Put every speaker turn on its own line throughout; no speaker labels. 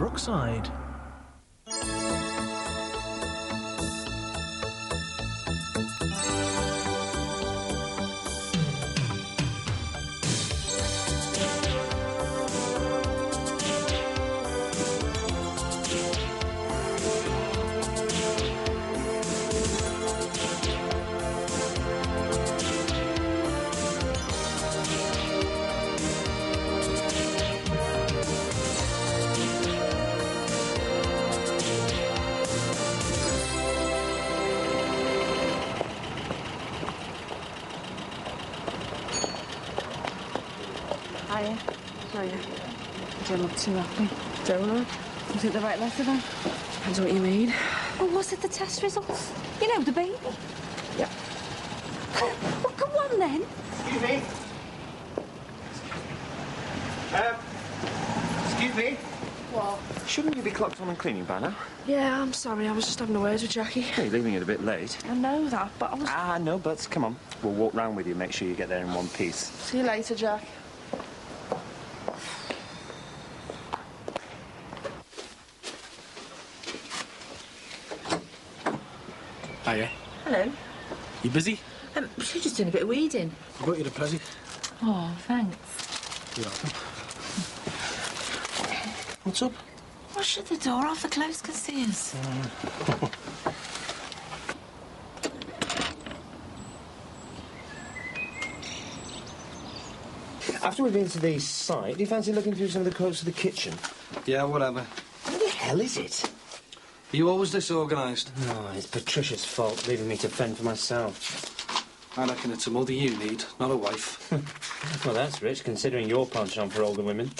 Brookside.
Hiya. Hiya. Don't look too happy. Don't I? Was it the right letter then? Depends what you mean.
Or was it the test results? You know, the baby.
Yeah.
Well, come on then.
Excuse me. Excuse me.
What?
Shouldn't you be clocked on and cleaning by now?
Yeah, I'm sorry. I was just having a word with Jackie.
Hey, you're leaving it a bit late.
I know that, but I was...
Ah, no buts. Come on. We'll walk round with you, make sure you get there in one piece.
See you later, Jack.
Hiya.
Hello.
You busy?
She's just doing a bit of weeding.
I got you the present.
Oh, thanks.
You're welcome. What's up?
Well, shut the door off. The clothes can see us.
After we've been to the site, do you fancy looking through some of the quotes for the kitchen?
Yeah, whatever.
What the hell is it?
Are you always disorganised?
No, it's Patricia's fault, leaving me to fend for myself.
I reckon it's a mother you need, not a wife.
Well, that's rich, considering your penchant for older women.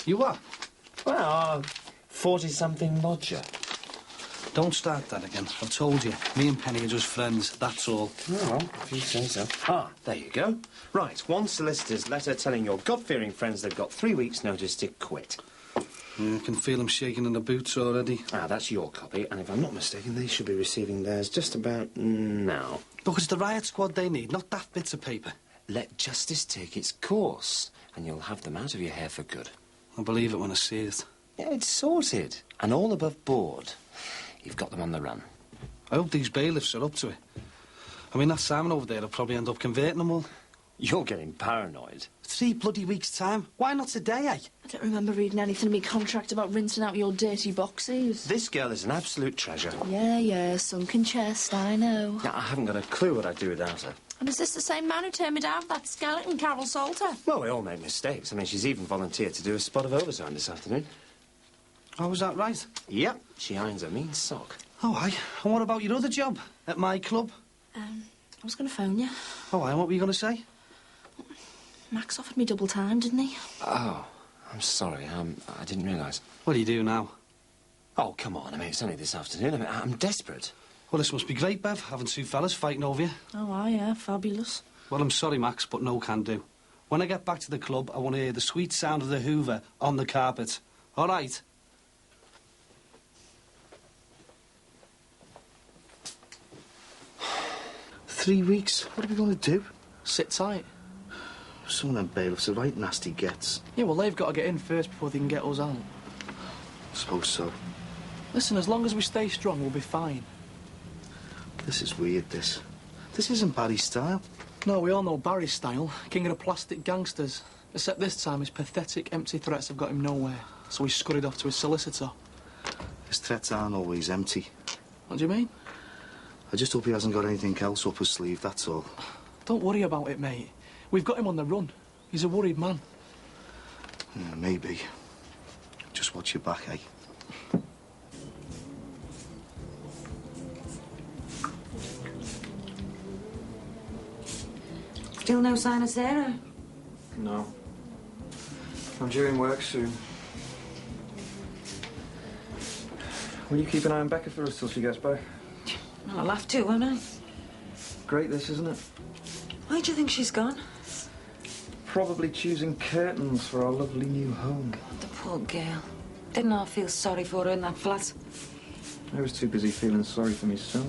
You are?
Well, 40-something lodger.
Don't start that again. I've told you, me and Penny are just friends, that's all.
Oh, well, if you say so. Ah, there you go. Right, one solicitor's letter telling your God-fearing friends they've got 3 weeks' notice to quit.
Yeah, I can feel them shaking in the boots already.
Ah, that's your copy, and if I'm not mistaken, they should be receiving theirs just about now.
Look, it's the riot squad they need, not daft bits of paper.
Let justice take its course, and you'll have them out of your hair for good.
I'll believe it when I see it.
Yeah, it's sorted, and all above board. You've got them on the run.
I hope these bailiffs are up to it. I mean, that Simon over there will probably end up converting them all.
You're getting paranoid.
3 bloody weeks' time. Why not today, eh?
I don't remember reading anything in my contract about rinsing out your dirty boxes.
This girl is an absolute treasure.
Yeah, sunken chest, I know.
Now, I haven't got a clue what I'd do without her.
And is this the same man who turned me down for that skeleton, Carol Salter?
Well, we all make mistakes. I mean, she's even volunteered to do a spot of overtime this afternoon.
Oh, was that right?
Yep, she irons a mean sock.
Oh, aye. And what about your other job? At my club?
I was going to phone you.
Oh, aye. What were you going to say?
Max offered me double time, didn't he?
Oh, I'm sorry. I didn't realise.
What do you do now?
Oh, come on. I mean, it's only this afternoon. I mean, I'm desperate.
Well, this must be great, Bev, having 2 fellas fighting over you.
Oh, aye, yeah, fabulous.
Well, I'm sorry, Max, but no can do. When I get back to the club, I want to hear the sweet sound of the Hoover on the carpet. All right?
Three weeks? What are we going to do?
Sit tight.
Some of them bailiffs are right nasty gets.
Yeah, well, they've got to get in first before they can get us out.
Suppose so.
Listen, as long as we stay strong, we'll be fine.
This is weird, this. This isn't Barry's style.
No, we all know Barry's style. King of the plastic gangsters. Except this time his pathetic, empty threats have got him nowhere. So he scurried off to his solicitor.
His threats aren't always empty.
What do you mean?
I just hope he hasn't got anything else up his sleeve, that's all.
Don't worry about it, mate. We've got him on the run. He's a worried man.
Yeah, maybe. Just watch your back, eh?
Still no sign of Sarah?
No. I'm due in work soon. Will you keep an eye on Becca for us till she gets back?
Well, I'll have to, won't I?
Great this, isn't it?
Why do you think she's gone?
Probably choosing curtains for our lovely new home.
The poor girl. Didn't I feel sorry for her in that flat?
I was too busy feeling sorry for myself.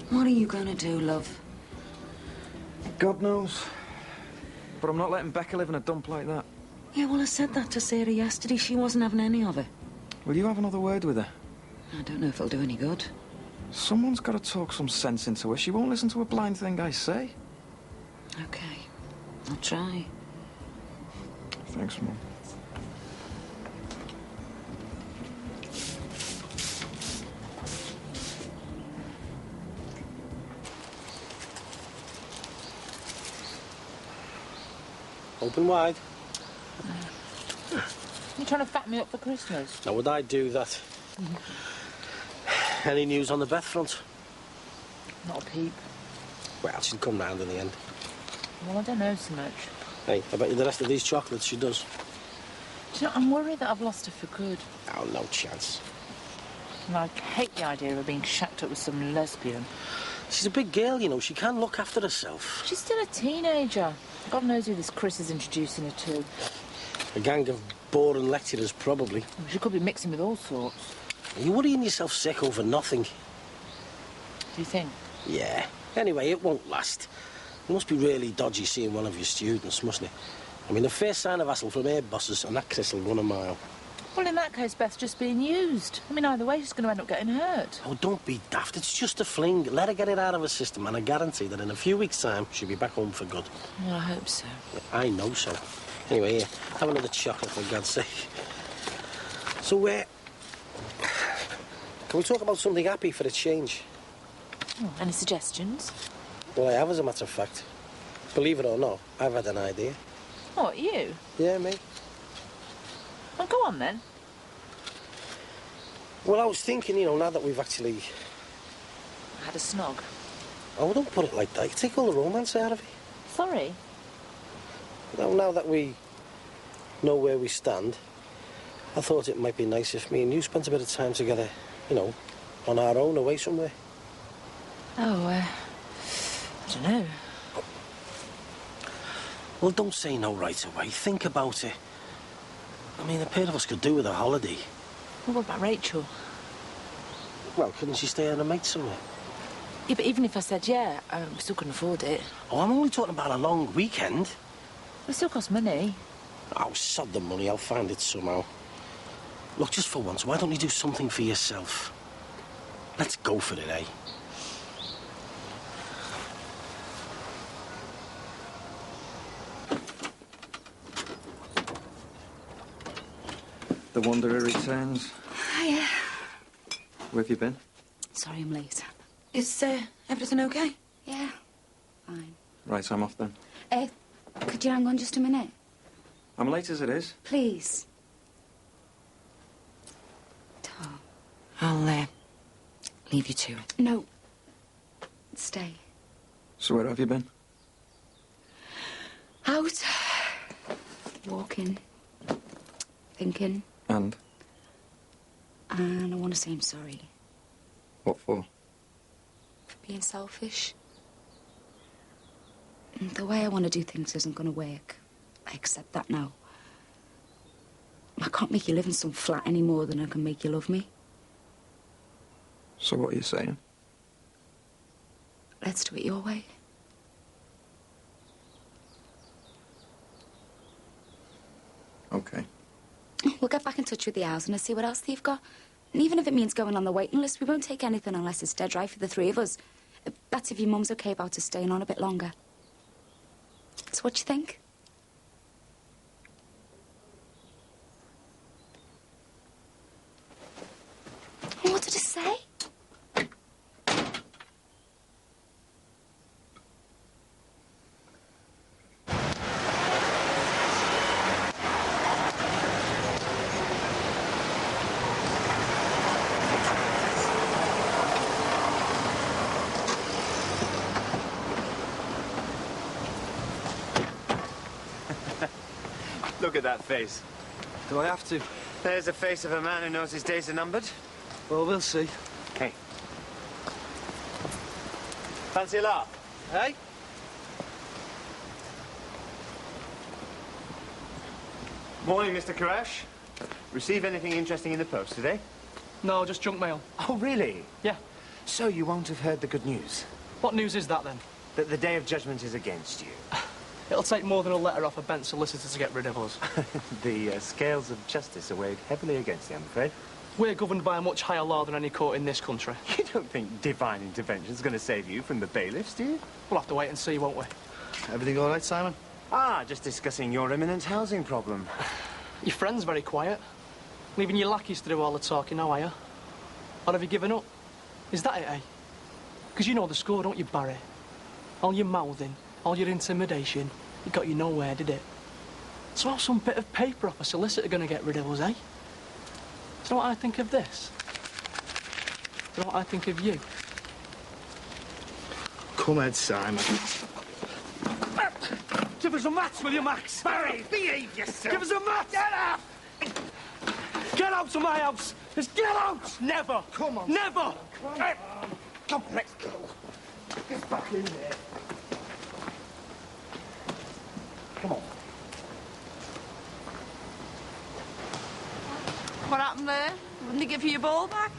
What are you going to do, love?
God knows. But I'm not letting Becca live in a dump like that.
Yeah, well, I said that to Sarah yesterday. She wasn't having any of it.
Will you have another word with her?
I don't know if it'll do any good.
Someone's got to talk some sense into her. She won't listen to a blind thing I say.
Okay, I'll try.
Thanks, Mum.
Open wide.
You trying to fat me up for Christmas?
Now, would I do that? Any news on the Beth front?
Not a peep.
Well, she'll come round in the end.
Well, I don't know so much.
Hey, I bet you the rest of these chocolates she does.
Do you know, I'm worried that I've lost her for good.
Oh, no chance.
And I hate the idea of her being shacked up with some lesbian.
She's a big girl, you know. She can look after herself.
She's still a teenager. God knows who this Chris is introducing her to.
A gang of boring lecturers, probably.
She could be mixing with all sorts.
Are you worrying yourself sick over nothing?
Do you think?
Yeah. Anyway, it won't last. It must be really dodgy seeing one of your students, mustn't it? I mean, the first sign of hassle from her bosses, and that Chris will run a mile.
Well, in that case, Beth's just being used. I mean, either way, she's going to end up getting hurt.
Oh, don't be daft. It's just a fling. Let her get it out of her system, and I guarantee that in a few weeks' time, she'll be back home for good.
Well, I hope so.
I know so. Anyway, here, have another chocolate, for God's sake. So, can we talk about something happy for a change?
Oh, any suggestions?
Well, I have, as a matter of fact. Believe it or not, I've had an idea.
What, you?
Yeah, me.
Well, go on, then.
Well, I was thinking, you know, now that we've actually...
Had a snog.
Oh, don't put it like that. You take all the romance out of it.
Sorry.
Now that we know where we stand, I thought it might be nice if me and you spent a bit of time together, you know, on our own, away somewhere.
Oh, I don't know.
Well, don't say no right away. Think about it. I mean, a pair of us could do with a holiday.
Well, what about Rachel?
Well, couldn't she stay at a mate somewhere?
Yeah, but even if I said yeah, we still couldn't afford it.
Oh, I'm only talking about a long weekend.
It still costs money.
Oh, sod the money. I'll find it somehow. Look, just for once, why don't you do something for yourself? Let's go for it, eh?
The Wanderer returns.
Hiya.
Where have you been?
Sorry I'm late. Is everything okay? Yeah, fine.
Right, I'm off then.
Could you hang on just a minute?
I'm late as it is.
Please.
Tom, I'll leave you to it.
No. Stay.
So where have you been?
Out. Walking. Thinking.
And?
And I want to say I'm sorry.
What for?
For being selfish. The way I want to do things isn't going to work. I accept that now. I can't make you live in some flat any more than I can make you love me.
So what are you saying?
Let's do it your way.
Okay.
We'll get back in touch with the house and I'll see what else they've got. And even if it means going on the waiting list, we won't take anything unless it's dead right for the three of us. That's if your mum's okay about us staying on a bit longer. So what you think? What did it say?
Look at that face.
Do I have to?
There's the face of a man who knows his days are numbered.
Well, we'll see.
Hey. Fancy a laugh?
Hey?
Morning, Mr. Koresh. Receive anything interesting in the post today?
No, just junk mail.
Oh, really?
Yeah.
So you won't have heard the good news?
What news is that, then?
That the Day of Judgment is against you.
It'll take more than a letter off a bent solicitor to get rid of us.
The scales of justice are weighed heavily against you, I'm afraid.
We're governed by a much higher law than any court in this country.
You don't think divine intervention's going to save you from the bailiffs, do you?
We'll have to wait and see, won't we?
Everything all right, Simon?
Ah, just discussing your imminent housing problem.
Your friend's very quiet. Leaving your lackeys to do all the talking now, are you? Or have you given up? Is that it, eh? Because you know the score, don't you, Barry? All your mouthing, all your intimidation, it got you nowhere, did it? So how's some bit of paper off a solicitor going to get rid of us, eh? Do you know what I think of this? Do you know what I think of you?
Come on, Simon.
Give us a match, will you, Max?
Barry, behave yourself!
Give us a match! Get out! Get out of my house! Just get out! Never!
Come on.
Never!
Come on, let's go.
Get back in there.
Come on.
What happened there? Wouldn't they give you your ball back?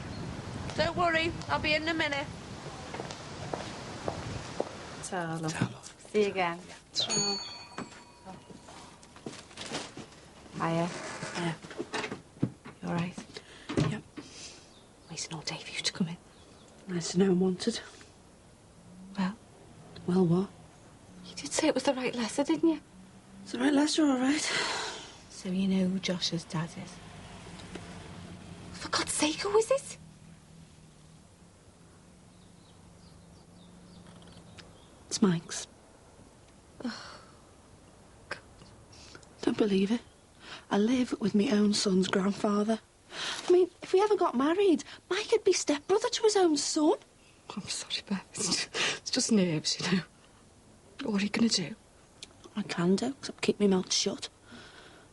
Don't worry, I'll be in a minute. Ta, love. See you again. Ciao. Hiya.
Yeah.
You all right?
Yep.
Waiting all day for you to come in.
Nice to know I'm wanted.
Well?
Well, what?
You did say it was the right letter, didn't you?
It's all right, Lester, all right.
So you know who Josh's dad is? For God's sake, who is it?
It's Mike's.
Oh, God.
Don't believe it. I live with my own son's grandfather. I mean, if we ever got married, Mike would be stepbrother to his own son.
I'm sorry, Beth. It's just nerves, you know. What are you going to do?
I can do, except keep my mouth shut.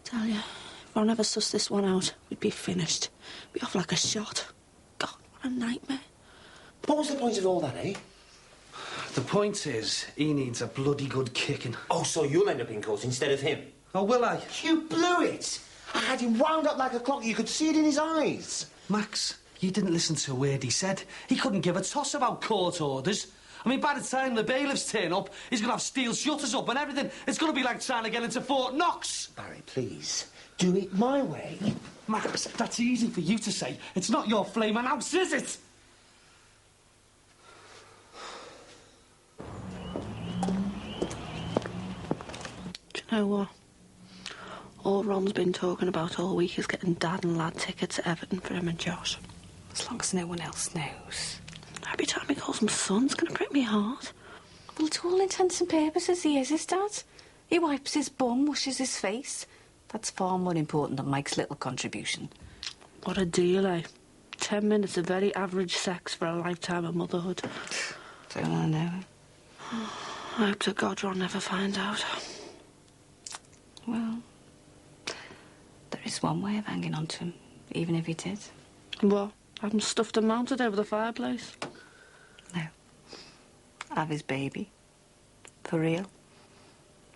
Tell you, if I never suss this one out, we'd be finished. Be off like a shot. God, what a nightmare.
What was the point of all that, eh?
The point is, he needs a bloody good kicking.
Oh, so you'll end up in court instead of him?
Oh, will I?
You blew it! I had him wound up like a clock. You could see it in his eyes.
Max, you didn't listen to a word he said. He couldn't give a toss about court orders. I mean, by the time the bailiffs turn up, he's going to have steel shutters up and everything. It's going to be like trying to get into Fort Knox.
Barry, please, do it my way.
Max, that's easy for you to say. It's not your flaming house, is it?
Do you know what? All Ron's been talking about all week is getting Dad and Lad tickets to Everton for him and Josh.
As long as no one else knows.
Every time he calls him son, it's going to break me heart.
Well, to all intents and purposes, he is his dad. He wipes his bum, washes his face. That's far more important than Mike's little contribution.
What a deal, eh? 10 minutes of very average sex for a lifetime of motherhood.
Don't I know?
I hope to God Ron never finds out.
Well, there is one way of hanging on to him, even if he did.
What? Have him stuffed and mounted over the fireplace?
No. Have his baby. For real.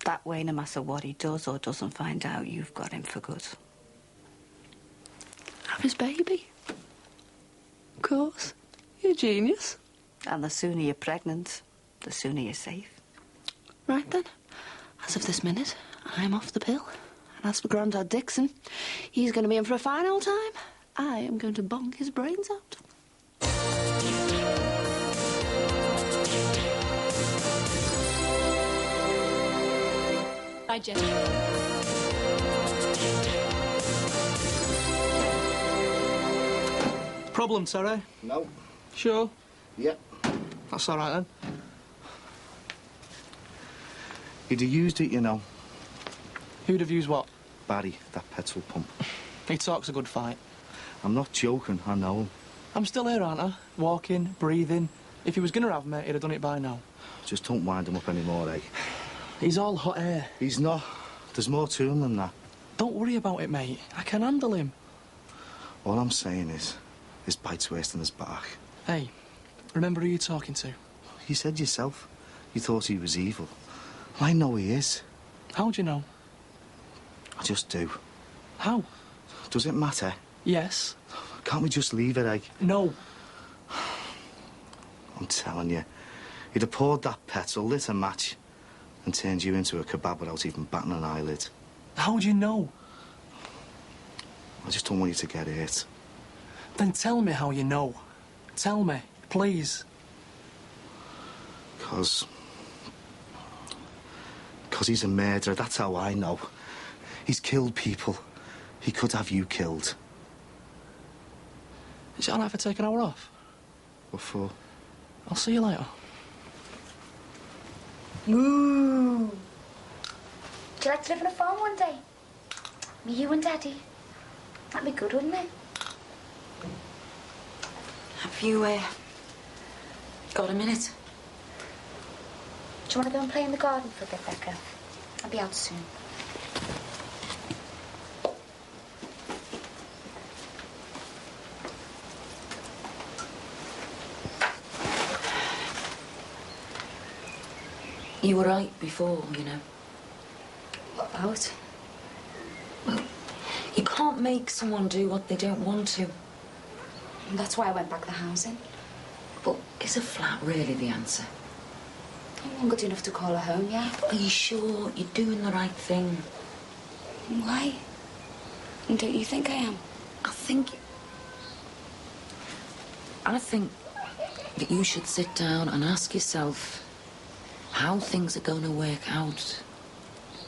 That way, no matter what he does or doesn't find out, you've got him for good.
Have his baby? Of course. You're a genius.
And the sooner you're pregnant, the sooner you're safe.
Right then. As of this minute, I'm off the pill. And as for Grandad Dixon, he's going to be in for a fine old time. I am going to bonk his brains out.
Bye, Jim.
Problem, Terry?
No.
Sure?
Yep.
That's all right, then.
He'd have used it, you know.
Who'd have used what?
Barry, that petrol pump.
He talks a good fight.
I'm not joking, I know him.
I'm still here, aren't I? Walking, breathing. If he was going to have me, he'd have done it by now.
Just don't wind him up anymore, eh?
He's all hot air.
He's not. There's more to him than that.
Don't worry about it, mate. I can handle him.
All I'm saying is, his bite's worse than his bark.
Hey, remember who you're talking to?
You said yourself, you thought he was evil. I know he is.
How'd you know?
I just do.
How?
Does it matter?
Yes.
Can't we just leave it, eh?
No.
I'm telling you, he'd have poured that petrol, lit a match, and turned you into a kebab without even batting an eyelid.
How would you know?
I just don't want you to get hurt.
Then tell me how you know. Tell me, please.
Because he's a murderer, that's how I know. He's killed people. He could have you killed.
Is it all right if I take an hour off?
What for?
I'll see you later.
Ooh. Would you like to live on a farm one day? Me, you and Daddy. That'd be good, wouldn't it?
Have you, got a minute?
Do you want to go and play in the garden for a bit, Becca? I'll be out soon.
You were right before, you know.
What about?
Well, you can't make someone do what they don't want to.
And that's why I went back the housing.
But is a flat really the answer?
I'm good enough to call her home, yeah?
Are you sure you're doing the right thing?
Why? And don't you think I am?
I think that you should sit down and ask yourself how things are going to work out.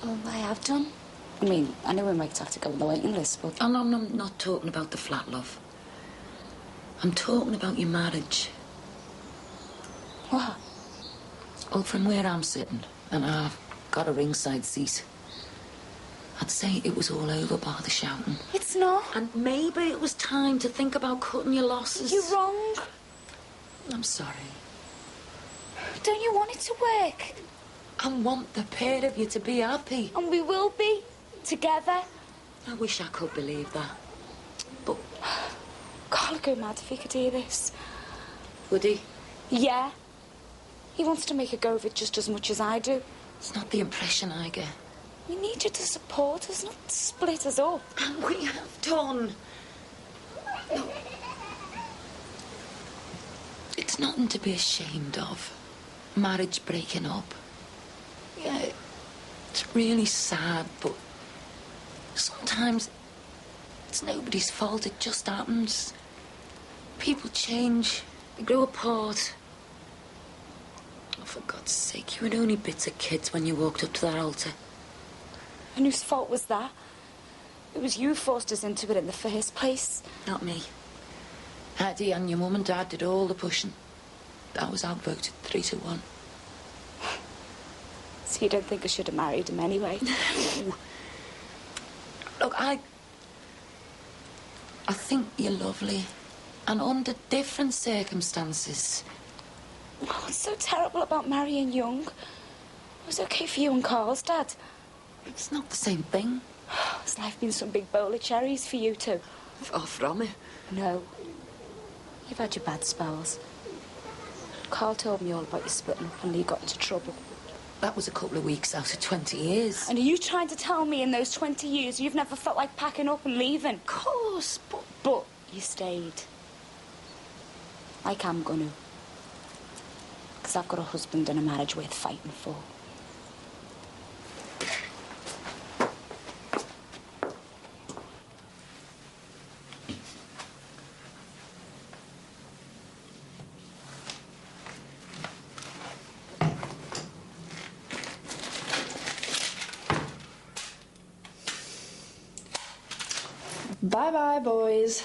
Well, I have done. I mean, I know we might have to go on the waiting list, but...
And I'm not talking about the flat, love. I'm talking about your marriage.
What?
Well, from where I'm sitting, and I've got a ringside seat, I'd say it was all over by the shouting.
It's not.
And maybe it was time to think about cutting your losses.
You're wrong.
I'm sorry.
Don't you want it to work?
I want the pair of you to be happy.
And we will be. Together.
I wish I could believe that. But...
Carl would go mad if he could hear this.
Would he?
Yeah. He wants to make a go of it just as much as I do.
It's not the impression I get.
We need you to support us, not split us up.
And we have done. No. It's nothing to be ashamed of. Marriage breaking up. Yeah, it's really sad, but sometimes it's nobody's fault. It just happens. People change. They grow apart. Oh, for God's sake, you were only bits of kids when you walked up to that altar.
And whose fault was that? It was you forced us into it in the first place.
Not me. Eddie and your mum and dad did all the pushing. I was outvoted 3-1.
So you don't think I should have married him anyway?
No. Look, I think you're lovely. And under different circumstances.
What's so terrible about marrying young? It was okay for you and Carl's dad.
It's not the same thing.
Has life been some big bowl of cherries for you two?
Far from it.
No. You've had your bad spells. Carl told me all about you splitting up and you got into trouble.
That was a couple of weeks out of 20 years.
And are you trying to tell me in those 20 years you've never felt like packing up and leaving?
Of course,
But you stayed. Like I'm gonna. Because I've got a husband and a marriage worth fighting for.
Bye-bye, boys.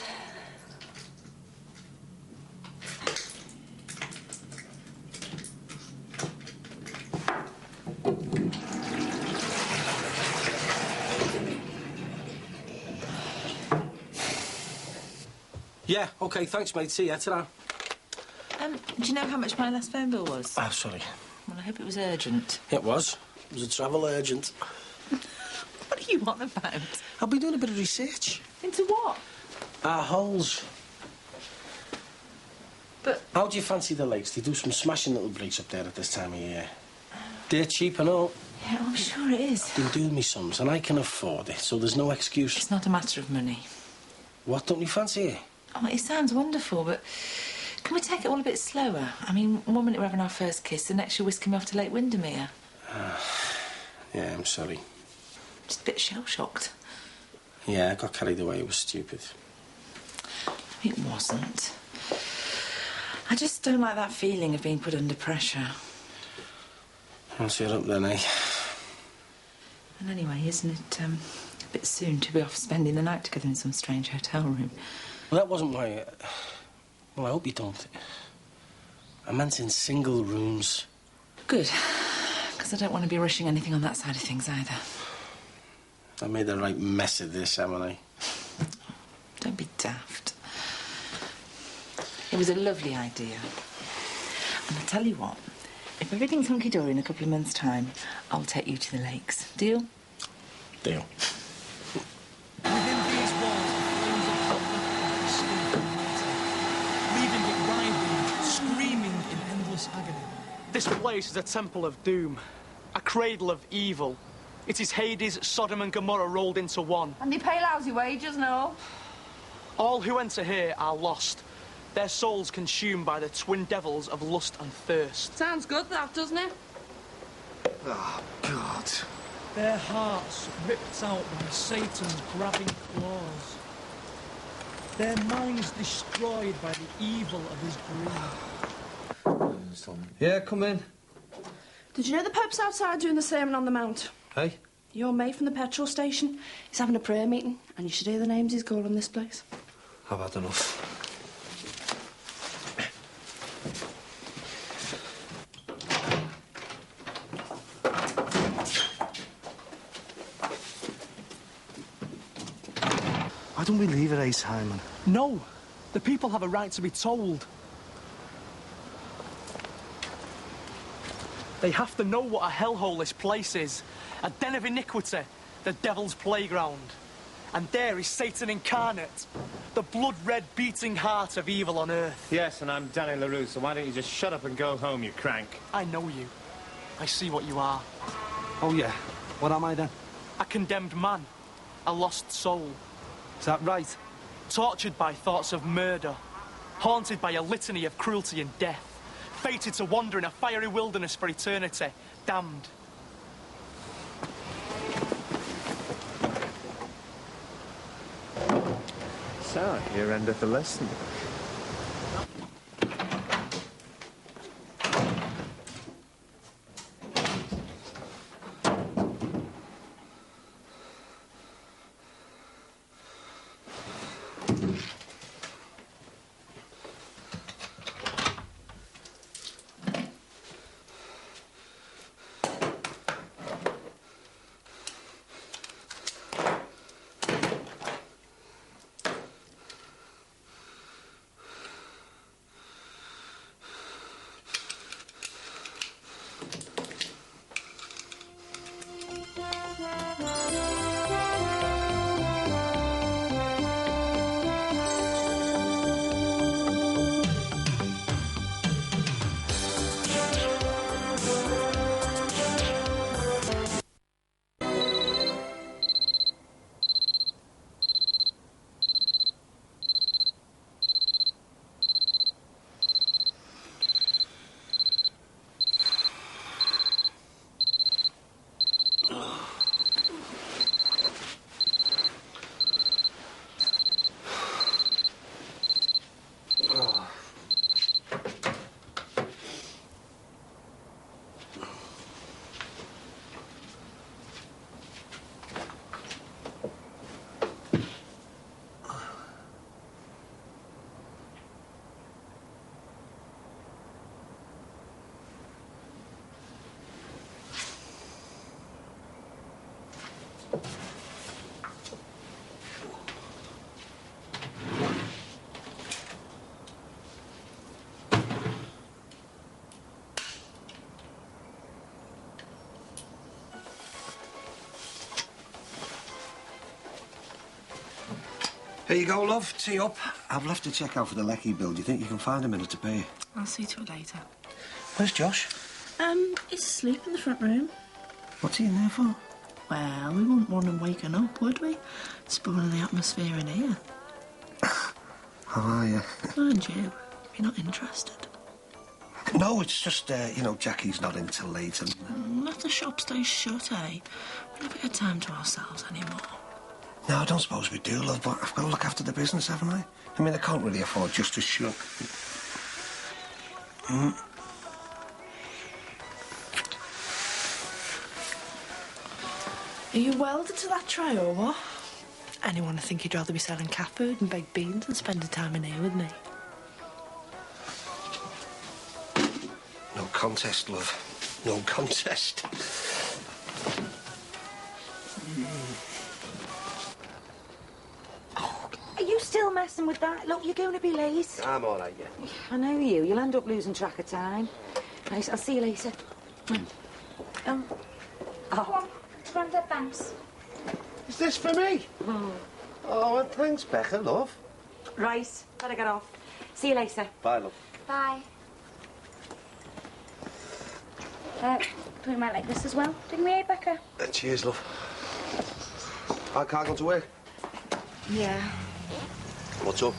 Yeah, OK, thanks, mate. See ya. Ta-ra.
Do you know how much my last phone bill was?
Ah, sorry.
Well, I hope it was urgent.
It was. It was a travel urgent.
What are you on about?
I've been doing a bit of research.
Into what?
Our holes.
But...
How do you fancy the lakes? They do some smashing little breaks up there at this time of year. They're cheap and all.
Yeah, I'm sure it is.
Been doing me sums, and I can afford it, so there's no excuse.
It's not a matter of money.
What, don't you fancy it?
Oh, it sounds wonderful, but can we take it all a bit slower? I mean, one minute we're having our first kiss, the next you're whisking me off to Lake Windermere.
Yeah, I'm sorry.
Just a bit shell-shocked.
Yeah, I got carried away. It was stupid.
It wasn't. I just don't like that feeling of being put under pressure.
I'll see you up then, eh?
And anyway, isn't it a bit soon to be off spending the night together in some strange hotel room?
Well, that wasn't why... Well, I hope you don't. I meant in single rooms.
Good. Because I don't want to be rushing anything on that side of things either.
I made a right mess of this, haven't I?
Don't be daft. It was a lovely idea. And I'll tell you what, if everything's hunky-dory in a couple of months' time, I'll take you to the lakes. Deal?
Deal.
Within these walls, the flames of conflict still leaving it writhing, screaming in endless agony. This place is a temple of doom, a cradle of evil. It is Hades, Sodom and Gomorrah rolled into one.
And they pay lousy wages, no?
All who enter here are lost, their souls consumed by the twin devils of lust and thirst.
Sounds good, that, doesn't it?
Oh, God.
Their hearts ripped out by Satan's grabbing claws. Their minds destroyed by the evil of his greed.
Yeah, come in.
Did you know the Pope's outside doing the Sermon on the Mount?
Hey?
Your mate from the petrol station. He's having a prayer meeting, and you should hear the names he's calling this place.
I've had enough.
Why don't we leave it, eh, Simon?
No, the people have a right to be told. They have to know what a hellhole this place is. A den of iniquity, the devil's playground. And there is Satan incarnate, the blood-red beating heart of evil on earth.
Yes, and I'm Danny LaRue, so why don't you just shut up and go home, you crank?
I know you. I see what you are.
Oh, yeah. What am I, then?
A condemned man. A lost soul.
Is that right?
Tortured by thoughts of murder. Haunted by a litany of cruelty and death. Fated to wander in a fiery wilderness for eternity. Damned.
So, here endeth the lesson.
Here you go, love. Tea up. I've left a check out for the Lecky bill. Do you think you can find a minute to pay?
I'll see to it later.
Where's Josh?
He's asleep in the front room.
What's he in there for?
Well, we wouldn't want him waking up, would we? Spoiling the atmosphere in here.
How are you?
Mind you, you're not interested.
No, it's just, you know, Jackie's not in till late and...
Let the shop stay shut, eh? We never get time to ourselves anymore.
No, I don't suppose we do, love, but I've got to look after the business, haven't I? I mean, I can't really afford just to shut.
Are you welded to that tray or what? Anyone would think you'd rather be selling cat food and baked beans than spending time in here with me.
No contest, love. No contest.
Are you still messing with that? Look, you're going to be late.
I'm all right, yeah.
I know you. You'll end up losing track of time. Right, I'll see you later.
Go on. Grandad, thanks.
Is this for me? Oh, and thanks, Becca, love.
Right, better get off. See you later.
Bye, love.
Bye. We might like this as well, didn't we, Becca?
Cheers, love. Our car gone to work?
Yeah.
What's up?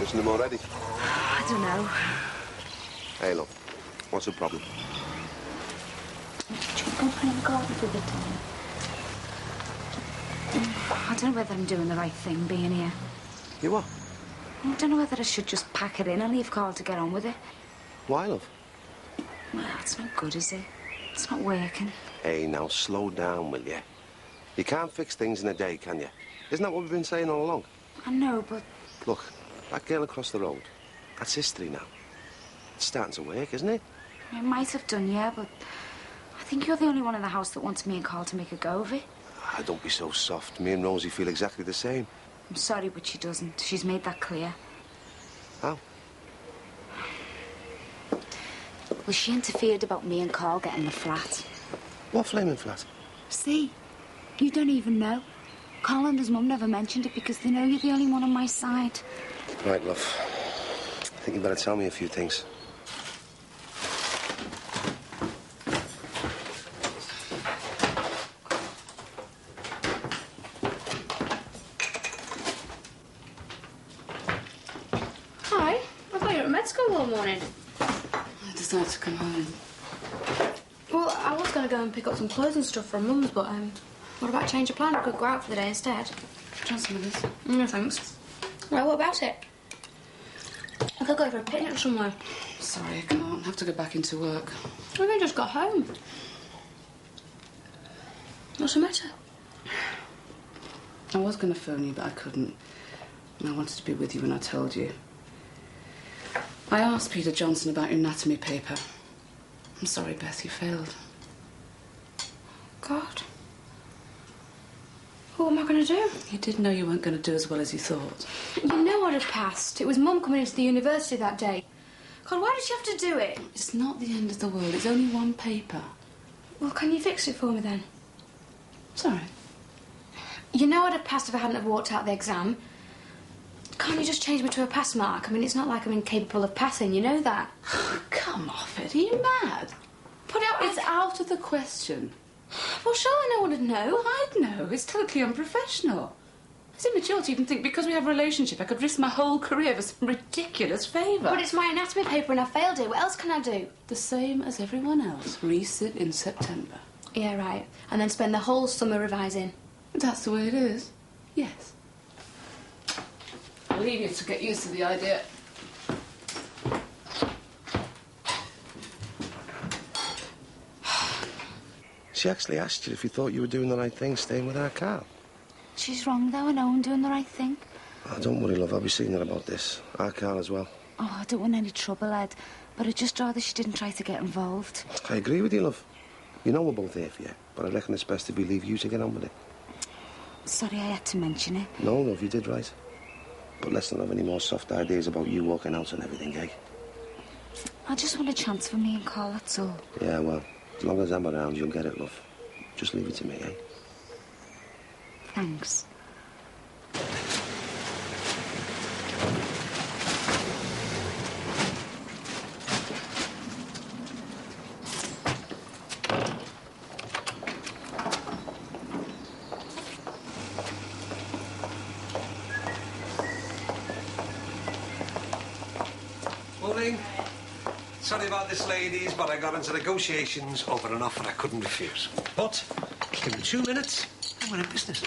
Missing them already?
I don't know.
Hey, look. What's the problem?
Should we go play in the garden for a bit, Tommy? I don't know whether I'm doing the right thing being here.
You what?
I don't know whether I should just pack it in and leave Carl to get on with it.
Why, love?
Well, it's not good, is it? It's not working.
Hey, now, slow down, will you? You can't fix things in a day, can you? Isn't that what we've been saying all along?
I know, but...
Look, that girl across the road, that's history now. It's starting to work, isn't it?
It might have done, yeah, but... I think you're the only one in the house that wants me and Carl to make a go of it.
Ah, don't be so soft. Me and Rosie feel exactly the same.
I'm sorry, but she doesn't. She's made that clear.
How?
Well, she interfered about me and Carl getting the flat.
What flaming flat?
See? You don't even know. Carl and his mum never mentioned it because they know you're the only one on my side.
Right, love. I think you better tell me a few things.
Hi. I thought you were at med school all morning.
I decided to come home.
Well, I was going to go and pick up some clothes and stuff from Mum's, but, what about change of plan? I could go out for the day instead.
Do you want some of this?
No, thanks. Well, what about it? I could go for a picnic somewhere.
Sorry, I can't. I have to go back into work.
I only just got home. What's the matter?
I was going to phone you, but I couldn't. And I wanted to be with you when I told you. I asked Peter Johnson about your anatomy paper. I'm sorry, Beth, you failed.
God. What am I going to do?
You did know you weren't going to do as well as you thought.
You know I'd have passed. It was Mum coming into the university that day. God, why did she have to do it?
It's not the end of the world. It's only one paper.
Well, can you fix it for me then?
Sorry.
You know I'd have passed if I hadn't have walked out the exam. Can't you just change me to a pass mark? I mean, it's not like I'm incapable of passing, you know that.
Come off it. Are you mad?
Put it out.
It's out of the question.
Well, surely no one would know.
Well, I'd know. It's totally unprofessional. It's immature to even think because we have a relationship I could risk my whole career for some ridiculous favour.
But it's my anatomy paper and I failed it. What else can I do?
The same as everyone else. Resit in September.
Yeah, right. And then spend the whole summer revising.
That's the way it is. Yes. I'll leave you to get used to the idea.
She actually asked you if you thought you were doing the right thing staying with our Carl.
She's wrong, though. I know I'm doing the right thing.
Oh, don't worry, love. I'll be seeing her about this. Our Carl as well.
Oh, I don't want any trouble, Ed. But I'd just rather she didn't try to get involved.
I agree with you, love. You know we're both here for you, but I reckon it's best if we leave you to get on with it.
Sorry I had to mention it.
No, love, you did right. But let's not have any more soft ideas about you walking out and everything, eh?
I just want a chance for me and Carl, that's all.
Yeah, well, as long as I'm around, you'll get it, love. Just leave it to me, eh?
Thanks.
Sorry about this, ladies, but I got into negotiations over an offer I couldn't refuse. But, give me 2 minutes, and we're in business.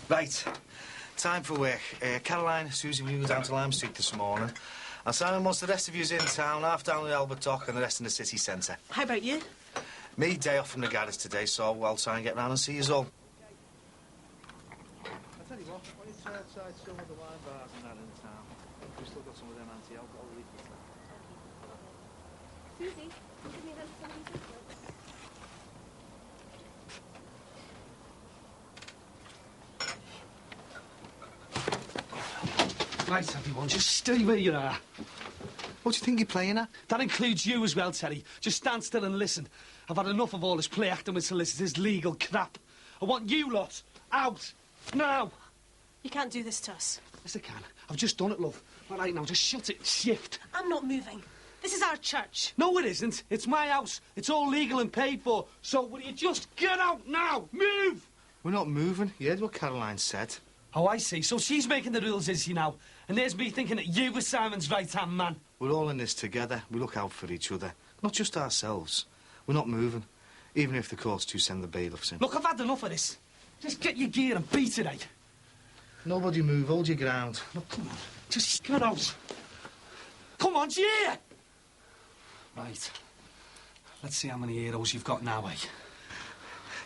Right, time for work. Caroline, Susie, we were down to Lime Street this morning. And Simon wants the rest of yous in town, half down the Albert Dock and the rest in the city centre.
How about you?
Me, day off from the garage today, so I'll try and get round and see yous all.
I'll tell you what, why don't you try outside some of the wine bars and that in town? We've still got some of them anti-alcohol leaflets left.
Susie, give me a hand with some of these leaflets.
Right, everyone, just stay where you are.
What do you think you're playing at?
That includes you as well, Terry. Just stand still and listen. I've had enough of all this play acting with solicitors, legal crap. I want you lot out. Now.
You can't do this to us.
Yes, I can. I've just done it, love. All right, now, just shut it. Shift.
I'm not moving. This is our church.
No, it isn't. It's my house. It's all legal and paid for. So will you just get out now? Move!
We're not moving. You heard what Caroline said.
Oh, I see. So she's making the rules, is she now? And there's me thinking that you were Simon's right-hand man.
We're all in this together. We look out for each other. Not just ourselves. We're not moving. Even if the court's to send the bailiffs in.
Look, I've had enough of this. Just get your gear and beat it, eh?
Nobody move. Hold your ground.
Look, come on. Just get out. Come on, yeah! Right. Let's see how many heroes you've got now, eh?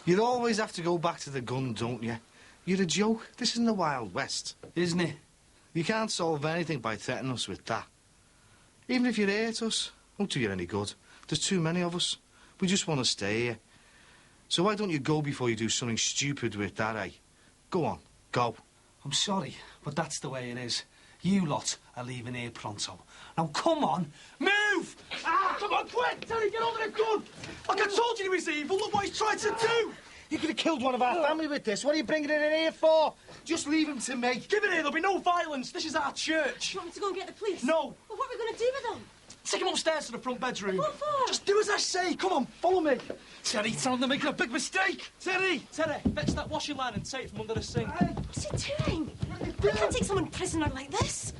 You always have to go back to the gun, don't you? You're a joke. This isn't the Wild West.
Isn't it?
You can't solve anything by threatening us with that. Even if you hurt us, won't do you any good. There's too many of us. We just want to stay here. So why don't you go before you do something stupid with that, eh? Go on, go.
I'm sorry, but that's the way it is. You lot are leaving here pronto. Now, come on, move! Ah, come on, quick! Terry, get over the gun! Like I told you he was evil, look what he's trying to do!
You could have killed one of our family with this. What are you bringing it in here for? Just leave him to me.
Give it here, there'll be no violence. This is our church.
You want me to go and get the police?
No.
Well, what are we going to do with them?
Take him upstairs to the front bedroom.
What for?
Just do as I say. Come on, follow me. Terry, tell them they're making a big mistake. Terry, fetch that washing line and take it from under the sink.
What's he doing? We can't take someone prisoner like this.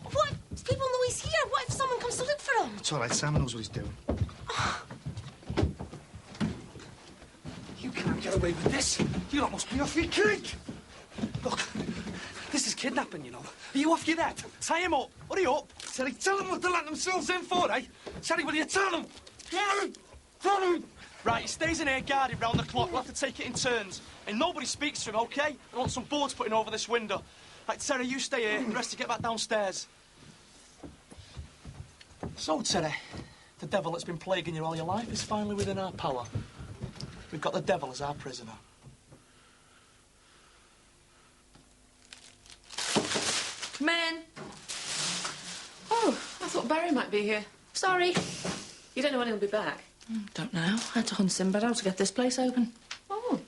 What if people know he's here? What if someone comes to look for him?
It's all right. Simon knows what he's doing.
You can't get away with this. You lot must be off your cake. Look, this is kidnapping, you know. Are you off your head?
Tie him up. Hurry up.
Terry, tell them what they're letting themselves in for, eh? Terry, will you tell them? Tell them.
Right, he stays in here guarded round the clock. We'll have to take it in turns. And nobody speaks to him, OK? I want some boards putting over this window. Right, Terry, you stay here. The rest of you get back downstairs. So, Terry, the devil that's been plaguing you all your life is finally within our power. We've got the devil as our prisoner.
Men! Oh, I thought Barry might be here. Sorry. You don't know when he'll be back?
Don't know. I had to hunt Sinbad out to get this place open.
Oh.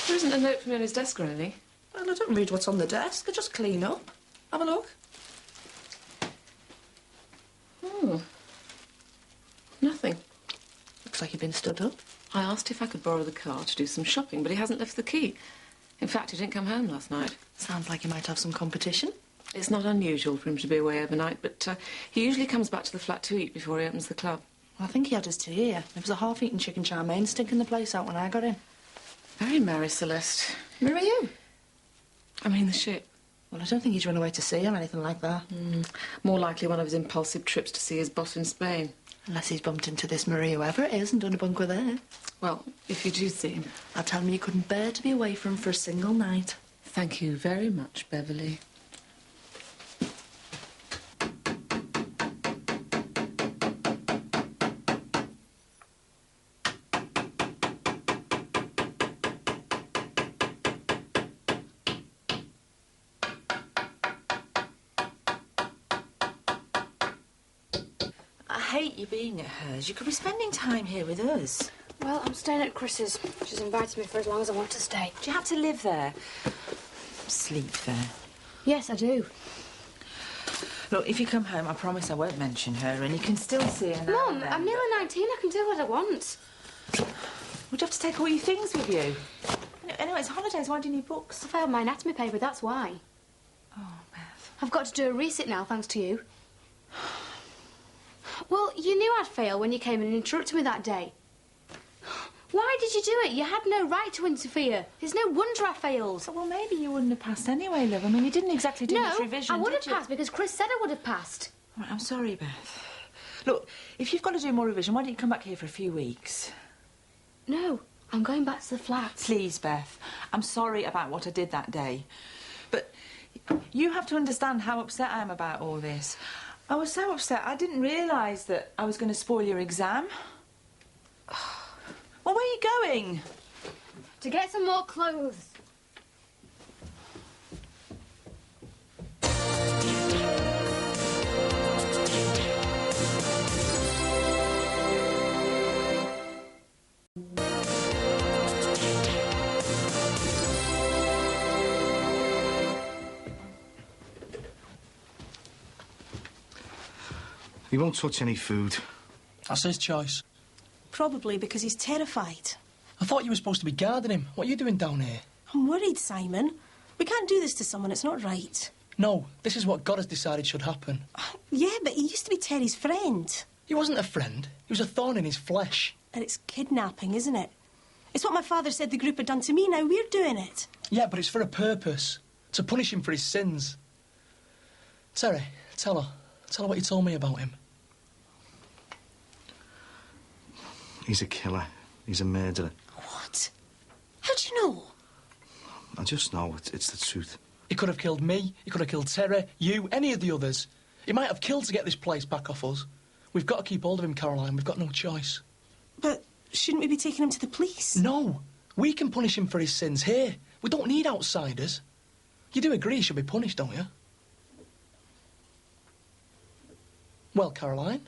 There isn't a note for me on his desk or anything.
Well, I don't read what's on the desk. I just clean up. Have a look.
Oh. Nothing.
Looks like you've been stood up.
I asked if I could borrow the car to do some shopping, but he hasn't left the key. In fact, he didn't come home last night.
Sounds like you might have some competition.
It's not unusual for him to be away overnight, but he usually comes back to the flat to eat before he opens the club.
I think he had his tea here. There was a half-eaten chicken chow mein stinking the place out when I got in.
Very merry, Celeste. Where are you? I mean the ship.
Well, I don't think he's run away to sea or anything like that.
More likely one of his impulsive trips to see his boss in Spain.
Unless he's bumped into this Marie, whoever it is, and done a bunker there.
Well, if you do see him...
I'll tell him you couldn't bear to be away from him for a single night.
Thank you very much, Beverly.
I hate you being at hers. You could be spending time here with us.
Well, I'm staying at Chris's. She's invited me for as long as I want to stay.
Do you have to live there?
sleep there.
Yes, I do.
Look, if you come home, I promise I won't mention her, and you can still see her now.
Mum, I'm nearly 19. I can do what I want.
Would you have to take all your things with you? Anyway, it's holidays. Why do you need books?
I failed my anatomy paper, that's why.
Oh, Beth.
I've got to do a resit now, thanks to you. Well, you knew I'd fail when you came in and interrupted me that day. Why did you do it? You had no right to interfere. It's no wonder I failed.
Well, maybe you wouldn't have passed anyway, love. I mean, you didn't exactly do much revision,
I would have
did you?
passed because Chris said I would have passed.
Right, I'm sorry, Beth. Look, if you've got to do more revision, why don't you come back here for a few weeks?
No, I'm going back to the flat.
Please, Beth. I'm sorry about what I did that day. But you have to understand how upset I am about all this. I was so upset, I didn't realise that I was going to spoil your exam. Well, where are you going?
To get some more clothes.
He won't touch any food.
That's his choice.
Probably because he's terrified.
I thought you were supposed to be guarding him. What are you doing down here?
I'm worried, Simon. We can't do this to someone. It's not right.
No, this is what God has decided should happen.
Yeah, but he used to be Terry's friend.
He wasn't a friend. He was a thorn in his flesh.
And it's kidnapping, isn't it? It's what my father said the group had done to me. Now we're doing it.
Yeah, but it's for a purpose. To punish him for his sins. Terry, tell her. Tell her what you told me about him.
He's a killer. He's a murderer.
What? How do you know?
I just know it's the truth.
He could have killed me. He could have killed Terry, you, any of the others. He might have killed to get this place back off us. We've got to keep hold of him, Caroline. We've got no choice.
But shouldn't we be taking him to the police?
No. We can punish him for his sins here. We don't need outsiders. You do agree he should be punished, don't you? Well, Caroline?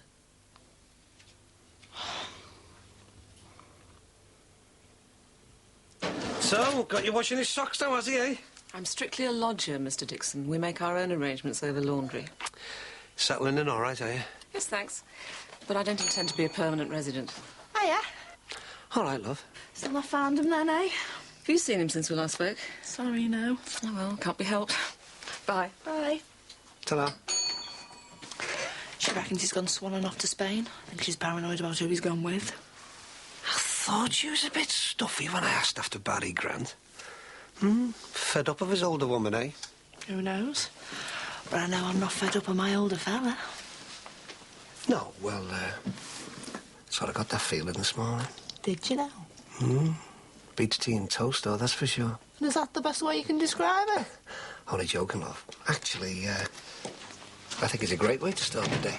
So, got you washing his socks now, has he, eh?
I'm strictly a lodger, Mr. Dixon. We make our own arrangements over laundry.
Settling in all right, are you?
Yes, thanks. But I don't intend to be a permanent resident.
Hiya.
All right, love.
Still not found him then, eh?
Have you seen him since we last spoke?
Sorry, no.
Oh, well, can't be helped. Bye.
Bye.
Ta-ra.
She reckons he's gone swanning off to Spain. I think she's paranoid about who he's gone with.
I thought you was a bit stuffy when I asked after Barry Grant. Fed up of his older woman, eh?
Who knows? But I know I'm not fed up of my older fella.
No, well, sort of got that feeling this morning.
Did you know?
Beats tea and toast, though, that's for sure.
And is that the best way you can describe it?
Only joking, love. Actually, I think it's a great way to start the day.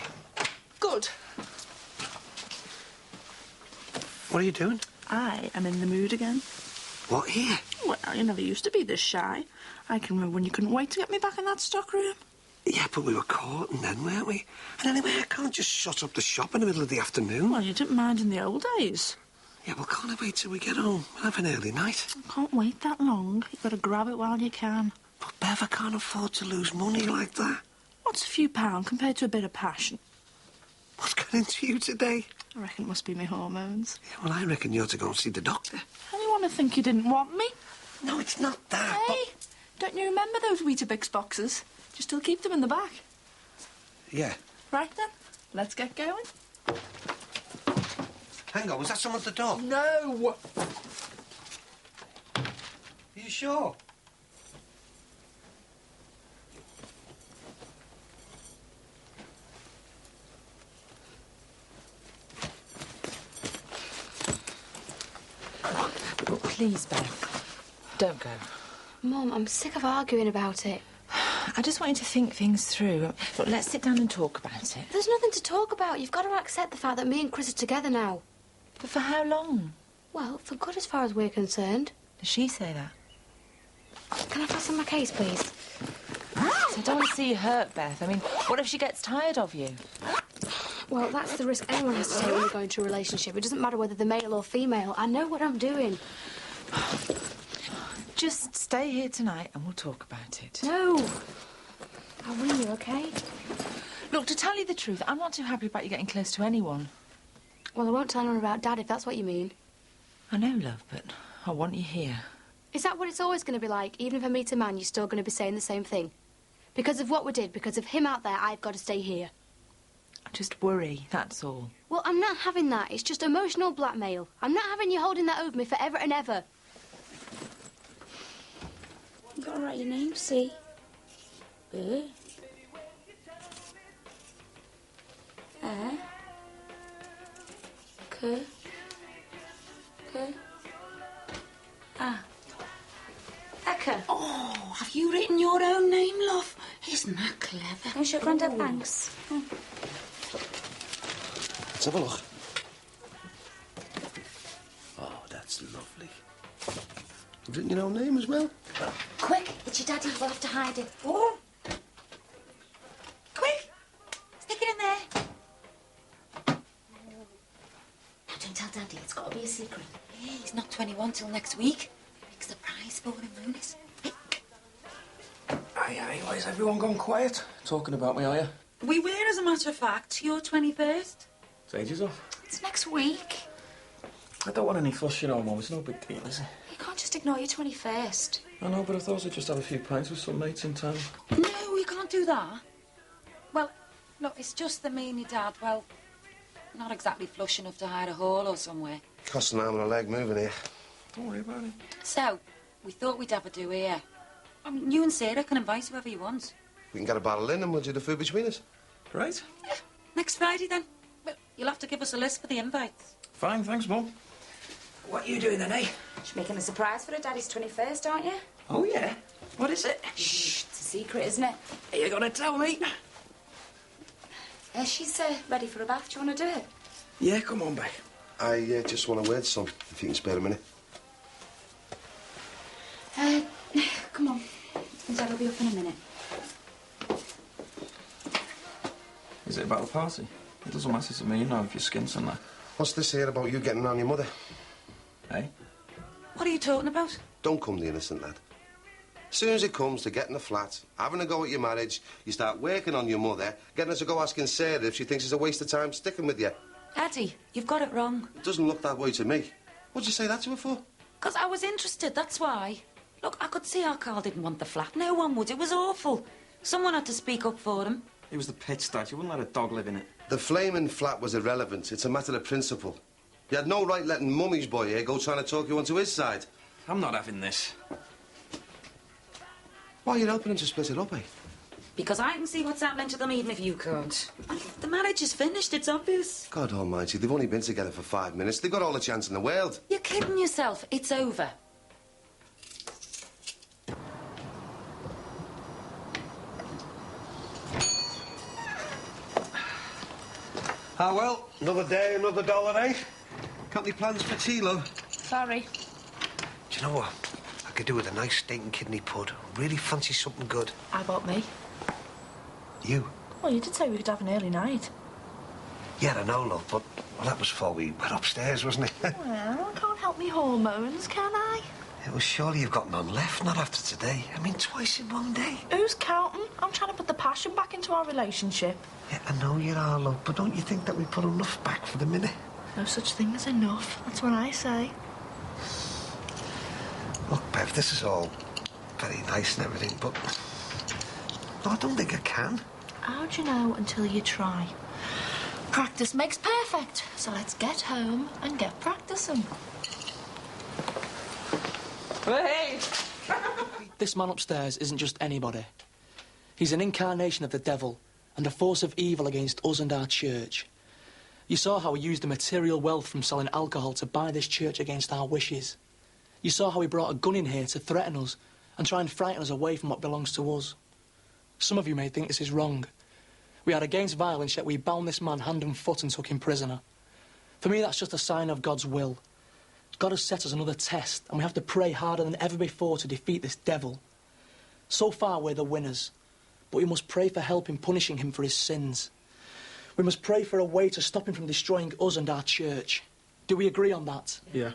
Good.
What are you doing?
I am in the mood again.
What, here?
Well, you never used to be this shy. I can remember when you couldn't wait to get me back in that stockroom.
Yeah, but we were courting then, weren't we? And anyway, I can't just shut up the shop in the middle of the afternoon.
Well, you didn't mind in the old days.
Yeah, well, can't I wait till we get home? We'll have an early night.
I can't wait that long. You've got to grab it while you can.
But, Bev, I can't afford to lose money like that.
What's a few pound compared to a bit of passion?
What's got into you today?
I reckon it must be my hormones.
Yeah, well, I reckon you're to go and see the doctor.
And you want to think you didn't want me?
No, it's not that.
Hey, don't you remember those Weetabix boxes? Do you still keep them in the back?
Yeah.
Right then, let's get going.
Hang on, was that someone at the door?
No!
Are you sure?
Please, Beth, don't go.
Mum, I'm sick of arguing about it.
I just want you to think things through. Look, let's sit down and talk about it.
There's nothing to talk about. You've got to accept the fact that me and Chris are together now.
But for how long?
Well, for good as far as we're concerned.
Does she say that?
Can I pass on my case, please?
I don't want to see you hurt, Beth. I mean, what if she gets tired of you?
Well, that's the risk anyone has to take when they go into a relationship. It doesn't matter whether they're male or female. I know what I'm doing.
just stay here tonight and we'll talk about it.
No. I'll ring you, OK?
Look, to tell you the truth, I'm not too happy about you getting close to anyone.
Well, I won't tell anyone about Dad, if that's what you mean.
I know, love, but I want you here.
Is that what it's always going to be like? Even if I meet a man, you're still going to be saying the same thing? Because of what we did, because of him out there, I've got to stay here.
I just worry, that's all.
Well, I'm not having that. It's just emotional blackmail. I'm not having you holding that over me forever and ever.
You got to write your name, see? B. K. Eka.
Oh, have you written your own name, love? Isn't that clever?
Oh, sure, Grandad, thanks. Oh.
Let's have a look. Oh, that's lovely. You've written your own name as well?
Quick, it's your daddy. We'll have to hide it. Oh. Quick! Stick it in there. Now, don't tell Daddy. It's got to be a secret.
Hey, he's not 21 till next week. Big surprise for him, Eunice.
Aye, why has everyone gone quiet? Talking about me, are you?
We were, as a matter of fact. Your 21st.
It's ages off.
It's next week.
I don't want any fuss, you know, Mum. It's no big deal, is it?
You can't just ignore your 21st.
I know, but I thought I'd just have a few pints with some mates in town.
No, you can't do that. Well, look, it's just that me and your dad, well, not exactly flush enough to hire a hall or somewhere.
Cost an arm and a leg moving here.
Don't worry about it.
So, we thought we'd have a do here. I mean, you and Sarah can invite whoever you want.
We can get a bottle in and we'll do the food between us.
Right.
Yeah, next Friday, then. Well, you'll have to give us a list for the invites.
Fine, thanks, Mum. What are you doing then, eh?
She's making a surprise for her daddy's 21st, aren't you?
Oh, yeah? What is it?
Shh, it's a secret, isn't it?
Are you going to tell me?
She's ready for a bath. Do you want to do it?
Yeah, come on, babe.
I just want a word, son, if you can spare a minute.
Come on. Dad will be up in a minute.
Is it about the party? It doesn't matter to me, you know, if your skin's on that.
What's this here about you getting on your mother?
Eh?
What are you talking about?
Don't come the innocent lad. As soon as it comes to getting a flat, having a go at your marriage, you start working on your mother, getting her to go asking Sarah if she thinks it's a waste of time sticking with you.
Eddie, you've got it wrong.
It doesn't look that way to me. What'd you say that to her for?
Because I was interested, that's why. Look, I could see our Carl didn't want the flat. No one would. It was awful. Someone had to speak up for him.
It was the pitch start. You wouldn't let a dog live in it.
The flaming flat was irrelevant. It's a matter of principle. You had no right letting Mummy's boy here go trying to talk you onto his side.
I'm not having this.
Why are you helping him to split it up, eh?
Because I can see what's happening to them even if you can't. The marriage is finished, it's obvious.
God almighty, they've only been together for 5 minutes. They've got all the chance in the world.
You're kidding yourself. It's over.
Ah, well, another day, another dollar, eh? Got any plans for tea, love?
Sorry.
Do you know what? I could do with a nice steak and kidney pud. Really fancy something good.
How about me?
You?
Well, you did say we could have an early night.
Yeah, I know, love, but well, that was before we went upstairs, wasn't it?
Well, I can't help me hormones, can I?
Yeah, well, surely you've got none left, not after today. I mean, twice in one day.
Who's counting? I'm trying to put the passion back into our relationship.
Yeah, I know you are, love, but don't you think that we put enough back for the minute?
No such thing as enough. That's what I say.
Look, Bev, this is all very nice and everything, but no, I don't think I can.
How do you know until you try? Practice makes perfect. So let's get home and get practicing.
Hey! This man upstairs isn't just anybody. He's an incarnation of the devil and a force of evil against us and our church. You saw how he used the material wealth from selling alcohol to buy this church against our wishes. You saw how he brought a gun in here to threaten us and try and frighten us away from what belongs to us. Some of you may think this is wrong. We are against violence, yet we bound this man hand and foot and took him prisoner. For me, that's just a sign of God's will. God has set us another test, and we have to pray harder than ever before to defeat this devil. So far, we're the winners, but we must pray for help in punishing him for his sins. We must pray for a way to stop him from destroying us and our church. Do we agree on that?
Yeah.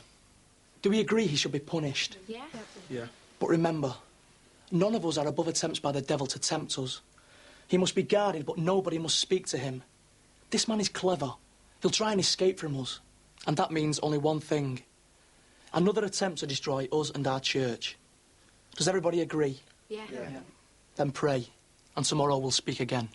Do we agree he should be punished?
Yeah.
Yeah.
But remember, none of us are above attempts by the devil to tempt us. He must be guarded, but nobody must speak to him. This man is clever. He'll try and escape from us. And that means only one thing. Another attempt to destroy us and our church. Does everybody agree?
Yeah.
Then pray, and tomorrow we'll speak again.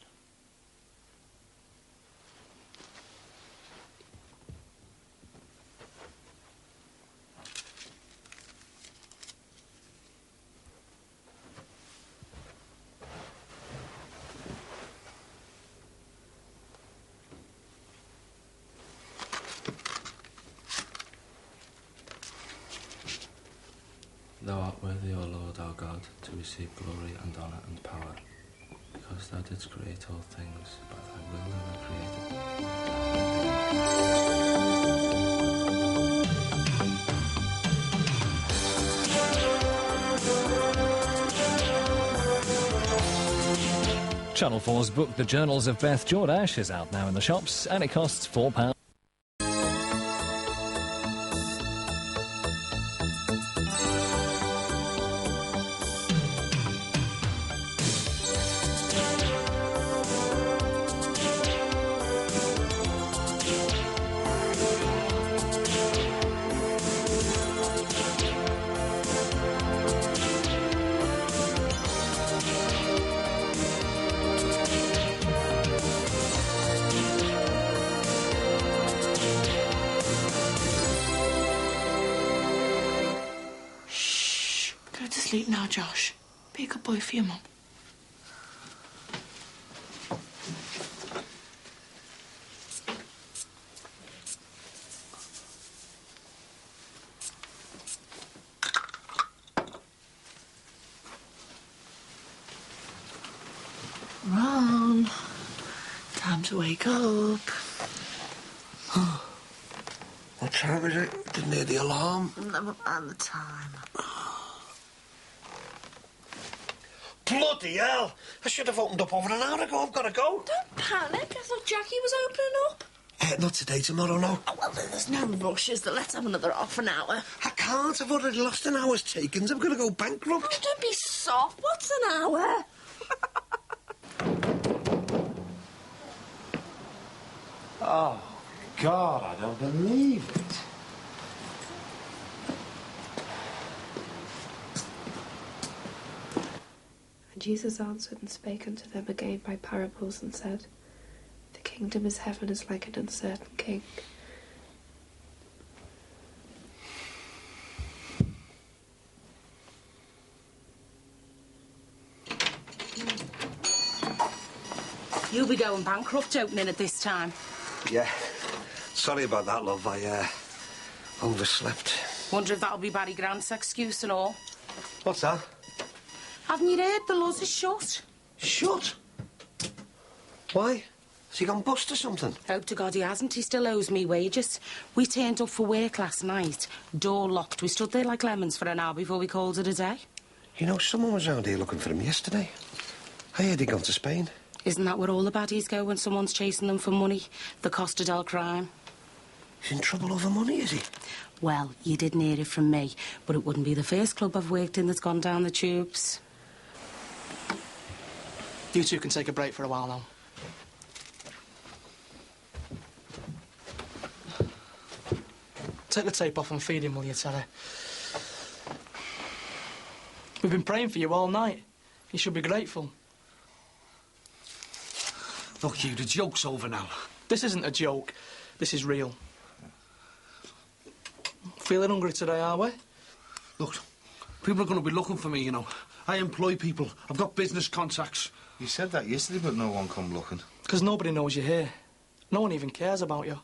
Thou art worthy, O Lord our God, to receive glory and honour and power, because thou didst create all things by thy will they were created.
Channel 4's book The Journals of Beth Jordache is out now in the shops, and it costs £4.
Go to sleep now, Josh. Be a good boy for your mum. Ron, time to wake up.
What time is it? Didn't hear the alarm.
Never mind the time.
Bloody hell! I should have opened up over an hour ago. I've got to go.
Don't panic. I thought Jackie was opening up.
Not today, tomorrow, no.
Oh, well, then there's no rush, is there? Let's have another half an hour.
I can't. I've already lost an hour's takings. I'm going to go bankrupt.
Oh, don't be soft. What's an hour?
Oh, God, I don't believe it.
And Jesus answered and spake unto them again by parables, and said, The kingdom of heaven is like an uncertain king.
You'll be going bankrupt opening at this time.
Yeah. Sorry about that, love. I, overslept.
Wonder if that'll be Barry Grant's excuse and all.
What's that?
Haven't you heard the Luz is shut?
Shut? Why? Has he gone bust or something?
Hope to God he hasn't. He still owes me wages. We turned up for work last night. Door locked. We stood there like lemons for an hour before we called it a day.
You know, someone was round here looking for him yesterday. I heard he'd gone to Spain.
Isn't that where all the baddies go when someone's chasing them for money? The Costa del Crime.
He's in trouble over money, is he?
Well, you didn't hear it from me, but it wouldn't be the first club I've worked in that's gone down the tubes.
You two can take a break for a while now. Take the tape off and feed him, will you, Terry? We've been praying for you all night. You should be grateful.
Look, Hugh, the joke's over now.
This isn't a joke. This is real. Feeling hungry today, are we?
Look, people are going to be looking for me, you know. I employ people. I've got business contacts.
You said that yesterday, but no one come looking.
Because nobody knows you're here. No one even cares about you.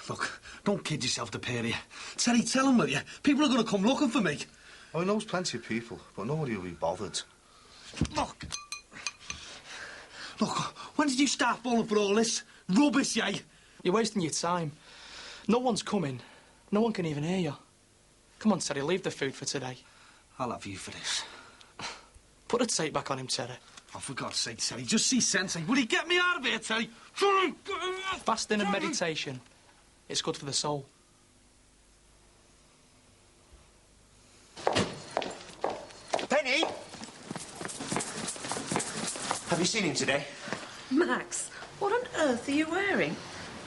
Look, don't kid yourself, the pair of you. Terry, tell them, will you? People are going to come looking for me.
Oh, he knows plenty of people, but nobody will be bothered.
Look, when did you start falling for all this? Rubbish, eh?
You're wasting your time. No one's coming. No one can even hear you. Come on, Terry, leave the food for today.
I'll have you for this.
Put the tape back on him, Terry.
Oh, for God's sake, Terry, just see sense, eh? Will he get me out of here, Terry?
Fasting and meditation. It's good for the soul.
Hey,
Have you seen him today?
Max, what on earth are you wearing?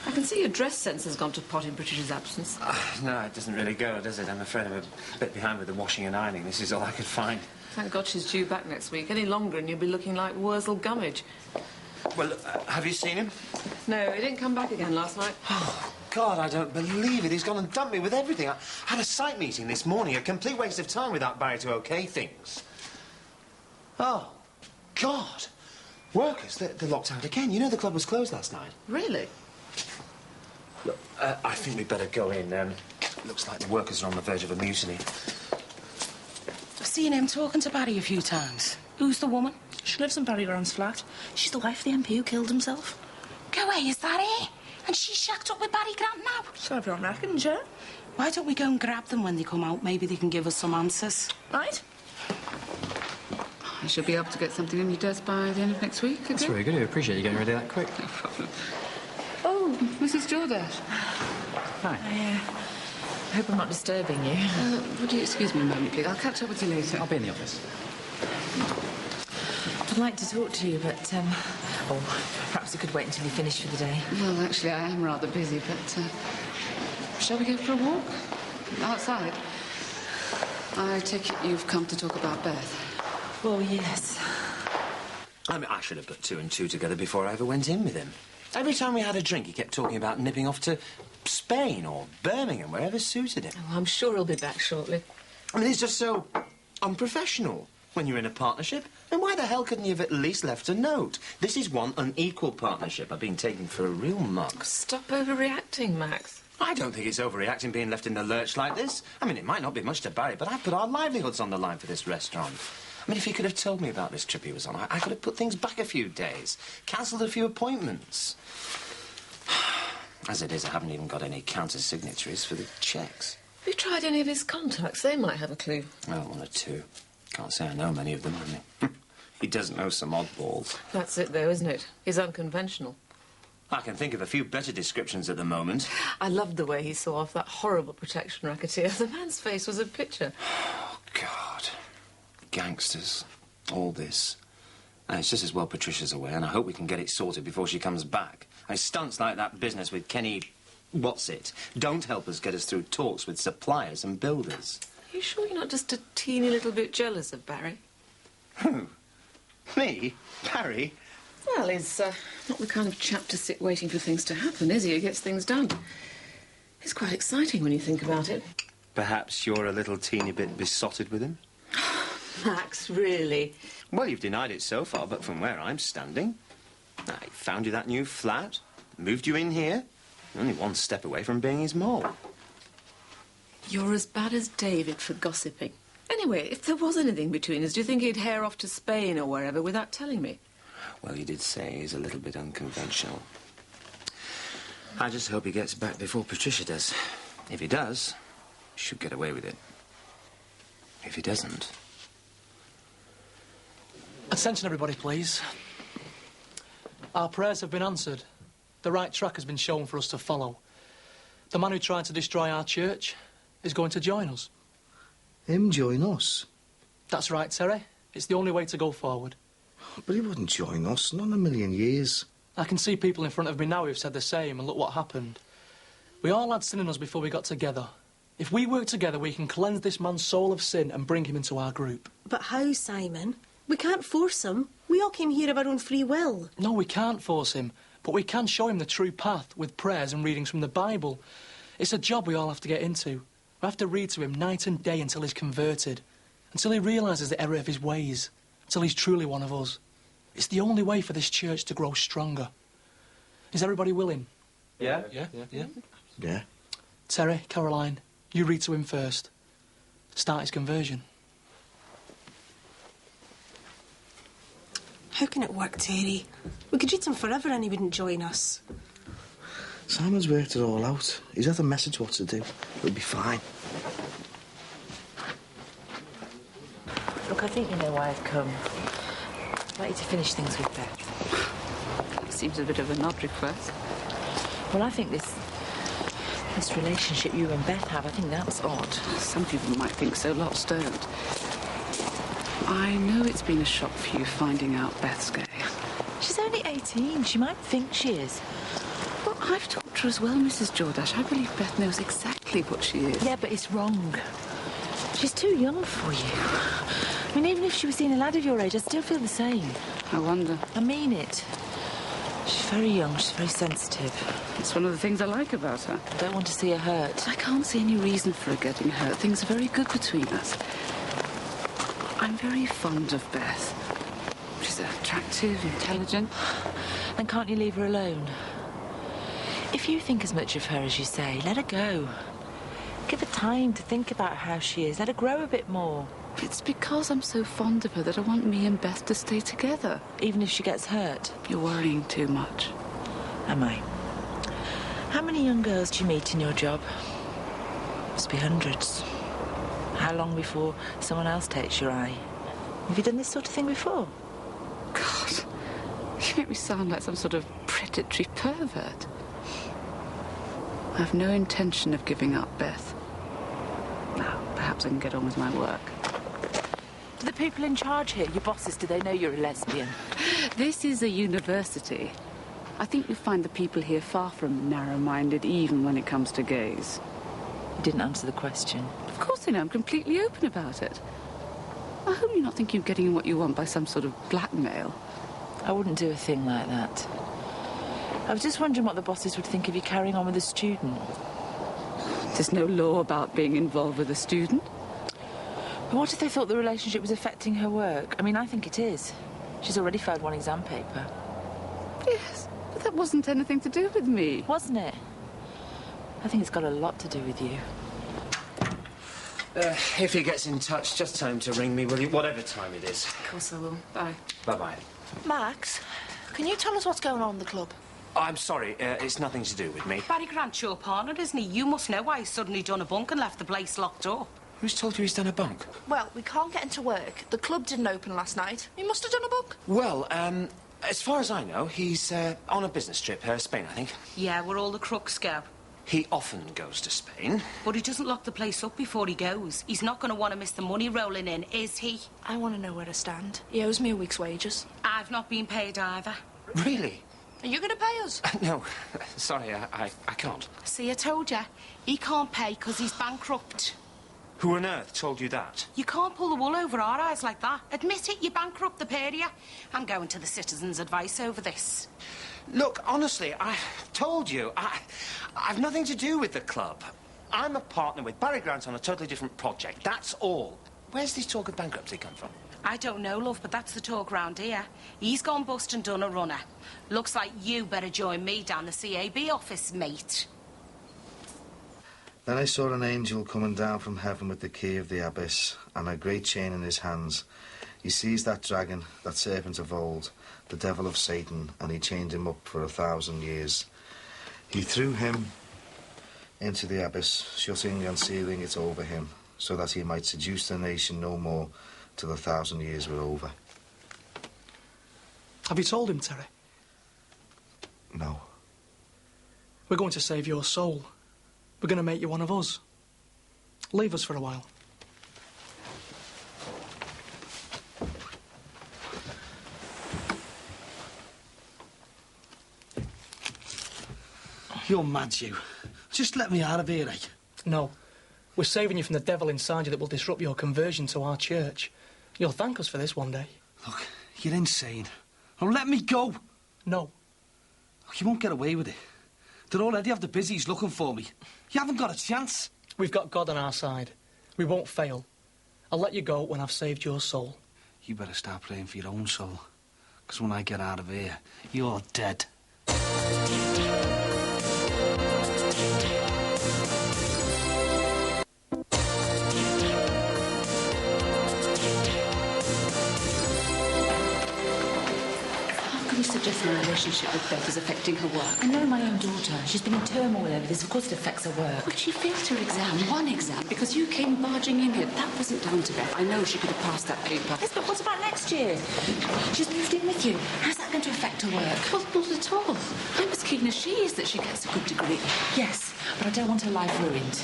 I can see your dress sense has gone to pot in Patricia's absence.
No, it doesn't really go, does it? I'm afraid I'm a bit behind with the washing and ironing. This is all I could find.
Thank God she's due back next week. Any longer and you'll be looking like Wurzel Gummidge.
Well, have you seen him?
No, he didn't come back again last night.
Oh, God, I don't believe it. He's gone and dumped me with everything. I had a site meeting this morning, a complete waste of time without Barry to OK things. Oh, God. Workers, they're locked out again. You know the club was closed last night.
Really?
Look, I think we'd better go in. Looks like the workers are on the verge of a mutiny.
I've seen him talking to Barry a few times. Who's the woman? She lives in Barry Grant's flat. She's the wife of the MP who killed himself.
Go away, is that it? And she's shacked up with Barry Grant now?
So everyone reckons, yeah? Why don't we go and grab them when they come out? Maybe they can give us some answers. Right?
I should be able to get something in your desk by the end of next week,
That's very good. I appreciate you getting ready that quick.
No problem. Oh, Mrs. Jordash.
Hi.
I hope I'm not disturbing you.
Would you excuse me a moment, please? I'll catch up with you later.
I'll be in the office.
I'd like to talk to you, but, perhaps you could wait until you finish for the day.
Well, actually, I am rather busy, but, shall we go for a walk? Outside? I take it you've come to talk about Beth.
Well, yes.
I mean, I should have put two and two together before I ever went in with him. Every time we had a drink, he kept talking about nipping off to Spain or Birmingham, wherever suited him.
Oh, I'm sure he'll be back shortly.
I mean, it's just so unprofessional when you're in a partnership. And why the hell couldn't you have at least left a note? This is one unequal partnership. I've been taken for a real mug.
Stop overreacting, Max.
I don't think it's overreacting being left in the lurch like this. I mean, it might not be much to Barry, but I've put our livelihoods on the line for this restaurant. I mean, if he could have told me about this trip he was on, I could have put things back a few days, cancelled a few appointments. As it is, I haven't even got any counter-signatories for the cheques.
Have you tried any of his contacts? They might have a clue.
Well, one or two. Can't say I know many of them, I mean. He does know some oddballs.
That's it, though, isn't it? He's unconventional.
I can think of a few better descriptions at the moment.
I loved the way he saw off that horrible protection racketeer. The man's face was a picture.
Oh, God. Gangsters. All this. And it's just as well Patricia's away, and I hope we can get it sorted before she comes back. And stunts like that business with Kenny... what's it? Don't help us get us through talks with suppliers and builders.
Are you sure you're not just a teeny little bit jealous of Barry?
Who? Me? Barry?
Well, he's not the kind of chap to sit waiting for things to happen, is he? He gets things done. It's quite exciting when you think about it.
Perhaps you're a little teeny bit besotted with him?
Max, really?
Well, you've denied it so far, but from where I'm standing... I found you that new flat, moved you in here, only one step away from being his mole.
You're as bad as David for gossiping. Anyway, if there was anything between us, do you think he'd hair off to Spain or wherever without telling me?
Well, he did say he's a little bit unconventional. I just hope he gets back before Patricia does. If he does, he should get away with it. If he doesn't...
Attention, everybody, please. Our prayers have been answered. The right track has been shown for us to follow. The man who tried to destroy our church is going to join us.
Him join us?
That's right, Terry. It's the only way to go forward.
But he wouldn't join us, not in a million years.
I can see people in front of me now who've said the same, and look what happened. We all had sin in us before we got together. If we work together, we can cleanse this man's soul of sin and bring him into our group.
But how, Simon? We can't force him. We all came here of our own free will.
No, we can't force him, but we can show him the true path with prayers and readings from the Bible. It's a job we all have to get into. We have to read to him night and day until he's converted, until he realises the error of his ways, until he's truly one of us. It's the only way for this church to grow stronger. Is everybody willing?
Yeah?
Yeah.
Terry, Caroline, you read to him first. Start his conversion.
How can it work, Terry? We could read him forever and he wouldn't join us.
Simon's worked it all out. He's had a message what to do. It'll be fine.
Look, I think you know why I've come. I'd like you to finish things with Beth.
Seems a bit of an odd request.
Well, I think this relationship you and Beth have, I think that's odd.
Some people might think so, lots don't. I know it's been a shock for you finding out Beth's gay.
18. She might think she is.
Well, I've talked to her as well, Mrs. Jordache. I believe Beth knows exactly what she is.
Yeah, but it's wrong. She's too young for you. I mean, even if she was seeing a lad of your age, I'd still feel the same.
I wonder.
I mean it. She's very young, she's very sensitive.
It's one of the things I like about her.
I don't want to see her hurt.
I can't see any reason for her getting hurt. Things are very good between us. I'm very fond of Beth. She's attractive, intelligent.
Then can't you leave her alone? If you think as much of her as you say, let her go. Give her time to think about how she is. Let her grow a bit more.
It's because I'm so fond of her that I want me and Beth to stay together.
Even if she gets hurt?
You're worrying too much.
Am I? How many young girls do you meet in your job? Must be hundreds. How long before someone else takes your eye? Have you done this sort of thing before?
God, you make me sound like some sort of predatory pervert. I have no intention of giving up, Beth. Now, perhaps I can get on with my work.
Do the people in charge here, your bosses, do they know you're a lesbian?
This is a university. I think you'll find the people here far from narrow-minded, even when it comes to gays.
You didn't answer the question.
Of course I know. I'm completely open about it. I hope you're not thinking of getting what you want by some sort of blackmail.
I wouldn't do a thing like that. I was just wondering what the bosses would think of you carrying on with a student.
There's no law about being involved with a student.
But what if they thought the relationship was affecting her work? I mean, I think it is. She's already failed one exam paper.
Yes, but that wasn't anything to do with me.
Wasn't it? I think it's got a lot to do with you.
If he gets in touch, just tell him to ring me, will you? Whatever time it is.
Of course I will. Bye.
Bye-bye.
Max, can you tell us what's going on in the club?
Oh, I'm sorry, it's nothing to do with me.
Barry Grant's your partner, isn't he? You must know why he's suddenly done a bunk and left the place locked up.
Who's told you he's done a bunk?
Well, we can't get into work. The club didn't open last night. He must have done a bunk.
Well, as far as I know, he's on a business trip, Spain, I think.
Yeah, where all the crooks go.
He often goes to Spain.
But he doesn't lock the place up before he goes. He's not going to want to miss the money rolling in, is he?
I want to know where to stand. He owes me a week's wages.
I've not been paid either.
Really?
Are you going to pay us?
No, sorry, I can't.
See, I told you. He can't pay because he's bankrupt.
Who on earth told you that?
You can't pull the wool over our eyes like that. Admit it, you're bankrupt, the pair of you. I'm going to the citizens' advice over this.
Look, honestly, I told you, I've nothing to do with the club. I'm a partner with Barry Grant on a totally different project, that's all. Where's this talk of bankruptcy come from?
I don't know, love, but that's the talk round here. He's gone bust and done a runner. Looks like you better join me down the CAB office, mate.
Then I saw an angel coming down from heaven with the key of the abyss and a great chain in his hands. He seized that dragon, that serpent of old, the devil of Satan, and he chained him up for 1,000 years. He threw him into the abyss, shutting and sealing it over him, so that he might seduce the nation no more till 1,000 years were over.
Have you told him, Terry?
No.
We're going to save your soul. We're going to make you one of us. Leave us for a while.
You're mad, you. Just let me out of here, eh?
No. We're saving you from the devil inside you that will disrupt your conversion to our church. You'll thank us for this one day.
Look, you're insane. Now let me go.
No.
Look, you won't get away with it. They'll already have the busies looking for me. You haven't got a chance.
We've got God on our side. We won't fail. I'll let you go when I've saved your soul.
You better start praying for your own soul. Because when I get out of here, you're dead.
Suggest my relationship with Beth is affecting her work.
I know my own daughter. She's been in turmoil over this. Of course it affects her work.
But she failed her exam, one exam, because you came barging in here. That wasn't down to Beth. I know she could have passed that paper.
Yes, but what about next year? She's moved in with you. How's that going to affect her work?
Well, not at all. I'm as keen as she is that she gets a good degree.
Yes, but I don't want her life ruined.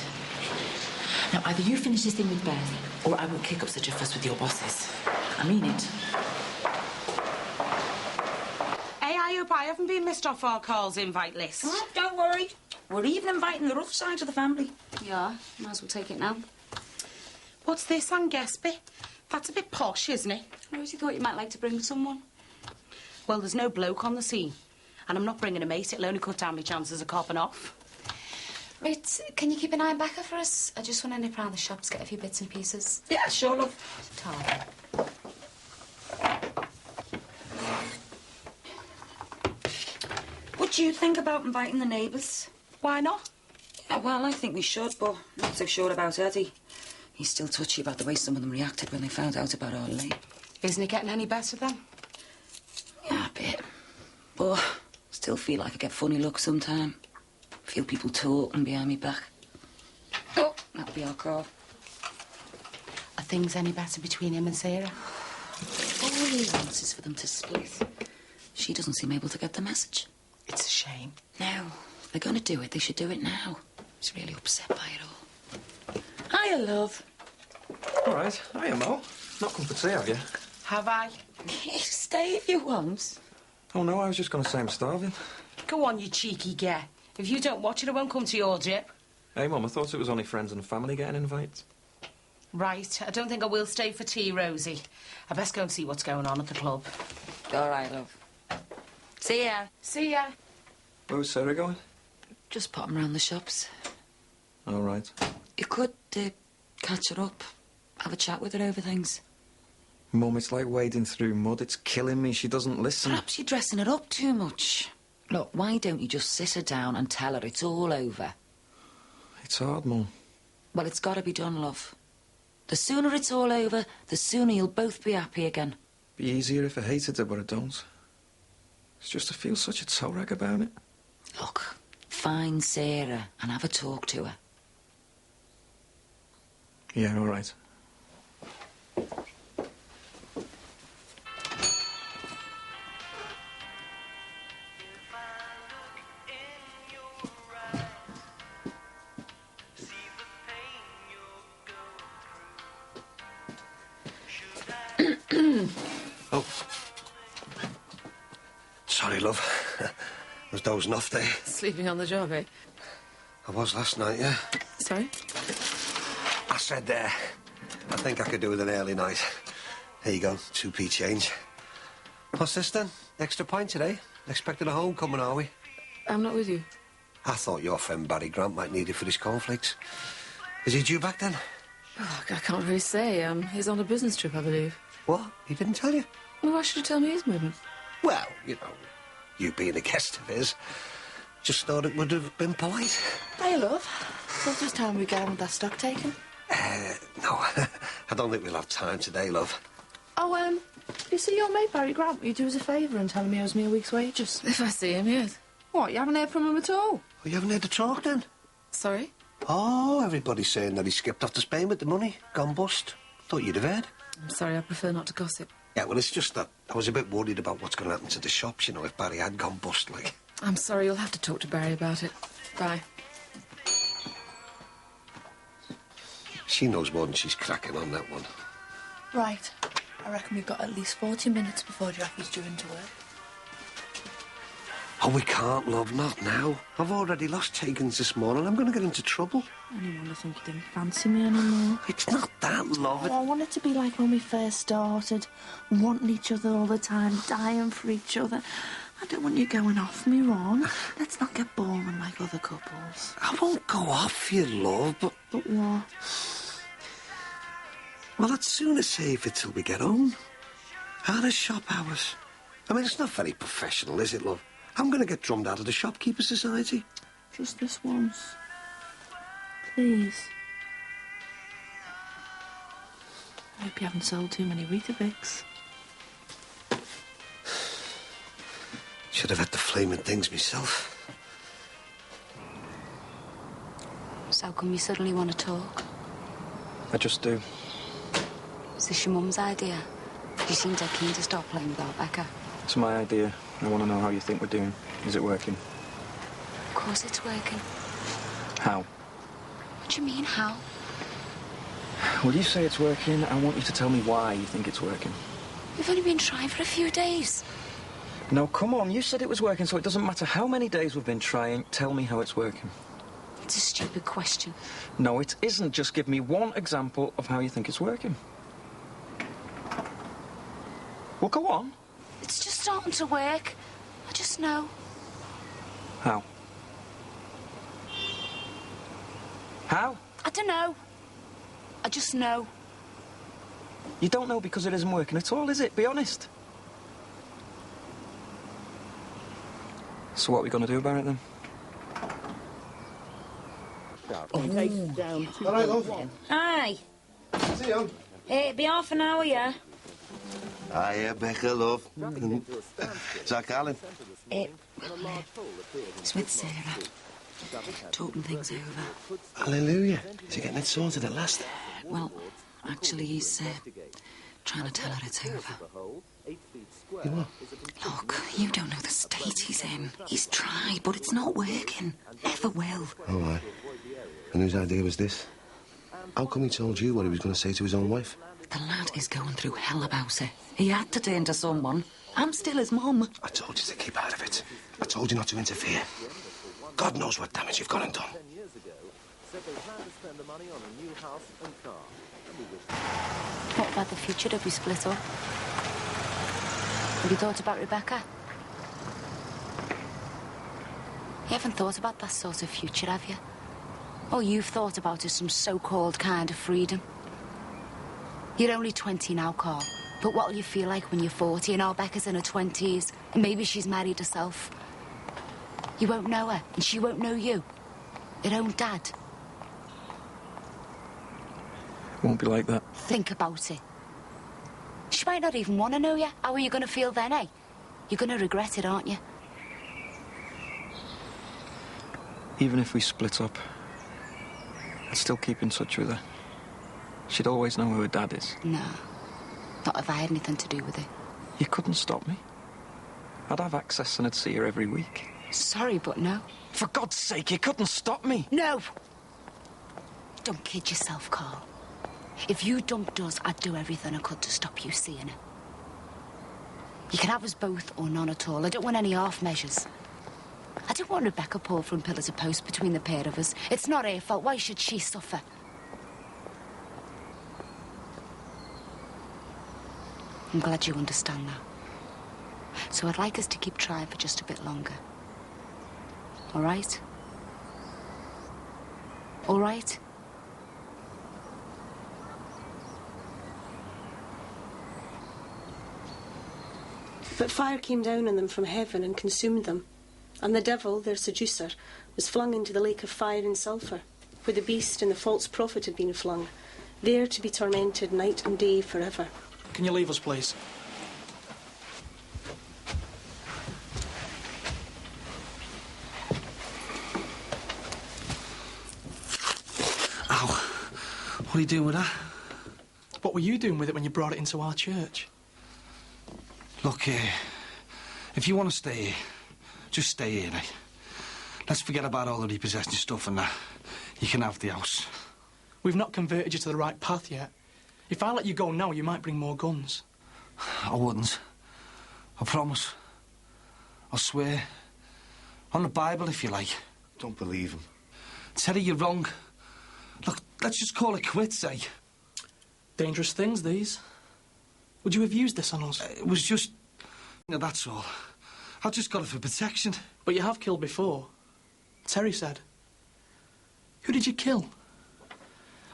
Now, either you finish this thing with Beth, or I will kick up such a fuss with your bosses. I mean it.
hope I haven't been missed off our Carl's invite list.
Oh, don't worry. We're even inviting the rough side of the family.
Yeah, might as well take it now.
What's this on Gaspy? That's a bit posh, isn't it?
Rosie thought you might like to bring someone.
Well, there's no bloke on the scene. And I'm not bringing a mate. It'll only cut down my chances of copping off.
Right, can you keep an eye on Becca for us? I just want to nip round the shops, get a few bits and pieces.
Yeah, sure, love.
Target.
What do you think about inviting the neighbours?
Why not?
Yeah, well, I think we should, but not so sure about Eddie. He's still touchy about the way some of them reacted when they found out about our late.
Isn't it getting any better then?
Yeah, a bit. But still feel like I get funny looks sometime. Feel people talking behind me back. Oh, that'll be our call.
Are things any better between him and Sarah?
All he wants is for them to split. She doesn't seem able to get the message.
It's a shame.
No, if they're going to do it, they should do it now. She's really upset by it all.
Hiya, love.
All right. Hiya, Mo. Not come for tea, have you?
Have I?
Stay if you want.
Oh, no, I was just going to say I'm starving.
Go on, you cheeky git. If you don't watch it, I won't come to your drip.
Hey, Mum, I thought it was only friends and family getting invites.
Right, I don't think I will stay for tea, Rosie. I best go and see what's going on at the club.
All right, love. See ya.
See ya.
Where's Sarah going?
Just pop 'em round the shops.
All right.
You could catch her up, have a chat with her over things.
Mum, it's like wading through mud. It's killing me. She doesn't listen.
Perhaps you're dressing her up too much. Look, why don't you just sit her down and tell her it's all over?
It's hard, Mum.
Well, it's got to be done, love. The sooner it's all over, the sooner you'll both be happy again.
Be easier if I hated her, but I don't. It's just I feel such a toe rag about it.
Look, find Sarah and have a talk to her.
Yeah, all right.
Oh. Sorry, love. I was dozing off there.
Sleeping on the job, eh?
I was last night, yeah.
Sorry?
I said there. I think I could do with an early night. Here you go, 2p change. What's this then? Extra pint today? Expecting a homecoming, are we?
I'm not with you.
I thought your friend Barry Grant might need it for his cornflakes. Is he due back then?
Oh, I can't really say. He's on a business trip, I believe.
What? He didn't tell you?
Well, why should he tell me his movement?
Well, you know, you being a guest of his, just thought it would have been polite.
Hey, love. So just time we get on with that stock taken?
No, I don't think we'll have time today, love.
Oh, you see your mate Barry Grant, will you do us a favour and tell him he owes me a week's wages?
If I see him, yes.
What, you haven't heard from him at all?
Oh, you haven't heard the talk then?
Sorry?
Oh, everybody's saying that he skipped off to Spain with the money, gone bust. Thought you'd have heard.
I'm sorry, I prefer not to gossip.
Yeah, well, it's just that I was a bit worried about what's going to happen to the shops, you know, if Barry had gone bust, like.
I'm sorry, you'll have to talk to Barry about it. Bye.
She knows more than she's cracking on that one.
Right. I reckon we've got at least 40 minutes before Jackie's due into work.
Oh, we can't, love, not now. I've already lost takings this morning. I'm going to get into trouble.
I didn't want to think you didn't fancy me anymore.
It's not that, love.
Oh, I want it to be like when we first started, wanting each other all the time, dying for each other. I don't want you going off me, Ron. Let's not get boring like other couples.
I won't go off you, love, but...
But what?
Well, I'd sooner save it till we get home. Out of shop hours. I mean, it's not very professional, is it, love? I'm going to get drummed out of the shopkeeper society.
Just this once. Please. I hope you haven't sold too many Weetabix.
Should have had the flaming things myself.
So how come you suddenly want to talk?
I just do.
Is this your mum's idea? You seem dead keen to stop playing without Becca.
It's my idea. I want to know how you think we're doing. Is it working?
Of course it's working.
How?
What do you mean, how?
Well, you say it's working. I want you to tell me why you think it's working.
We've only been trying for a few days.
No, come on, you said it was working, so it doesn't matter how many days we've been trying. Tell me how it's working.
It's a stupid question.
No, it isn't. Just give me one example of how you think it's working. Well, go on.
It's just starting to work. I just know.
How? How?
I don't know. I just know.
You don't know because it isn't working at all, is it? Be honest. So what are we going to do about it, then?
All right, love.
Hi.
See you.
It'll be half an hour, yeah?
Hiya, Becca, love. Is that Carlin?
It's with Sarah. Talking things over.
Hallelujah. Is he getting it sorted at last?
Well, actually, he's trying to tell her it's over.
You what?
Look, you don't know the state he's in. He's tried, but it's not working. Never will.
All right. And whose idea was this? How come he told you what he was going to say to his own wife?
The lad is going through hell about it. He had to turn to someone. I'm still his mum.
I told you to keep out of it. I told you not to interfere. God knows what damage you've gone and done.
What about the future if we split up? Have you thought about Rebecca? You haven't thought about that sort of future, have you? All you've thought about is some so-called kind of freedom. You're only 20 now, Carl. But what'll you feel like when you're 40 and our Becca's in her 20s and maybe she's married herself? You won't know her and she won't know you. Her own dad.
It won't be like that.
Think about it. She might not even want to know you. How are you going to feel then, eh? You're going to regret it, aren't you?
Even if we split up, I'd still keep in touch with her. She'd always know who her dad is.
No. Not if I had anything to do with it.
You couldn't stop me. I'd have access and I'd see her every week.
Sorry, but no.
For God's sake, you couldn't stop me.
No! Don't kid yourself, Carl. If you dumped us, I'd do everything I could to stop you seeing her. You can have us both or none at all. I don't want any half measures. I don't want Rebecca pulled from pillar to post between the pair of us. It's not her fault. Why should she suffer? I'm glad you understand that. So I'd like us to keep trying for just a bit longer. All right? All right?
But fire came down on them from heaven and consumed them. And the devil, their seducer, was flung into the lake of fire and sulphur, where the beast and the false prophet had been flung, there to be tormented night and day forever.
Can you leave us, please?
Ow. What are you doing with that?
What were you doing with it when you brought it into our church?
Look, if you want to stay here, just stay here, eh? Let's forget about all the repossessing stuff and that. You can have the house.
We've not converted you to the right path yet. If I let you go now, you might bring more guns.
I wouldn't. I promise. I swear. On the Bible, if you like.
Don't believe him.
Terry, you're wrong. Look, let's just call it quits, eh?
Dangerous things, these. Would you have used this on us?
It was just... No, that's all. I just got it for protection.
But you have killed before. Terry said. Who did you kill?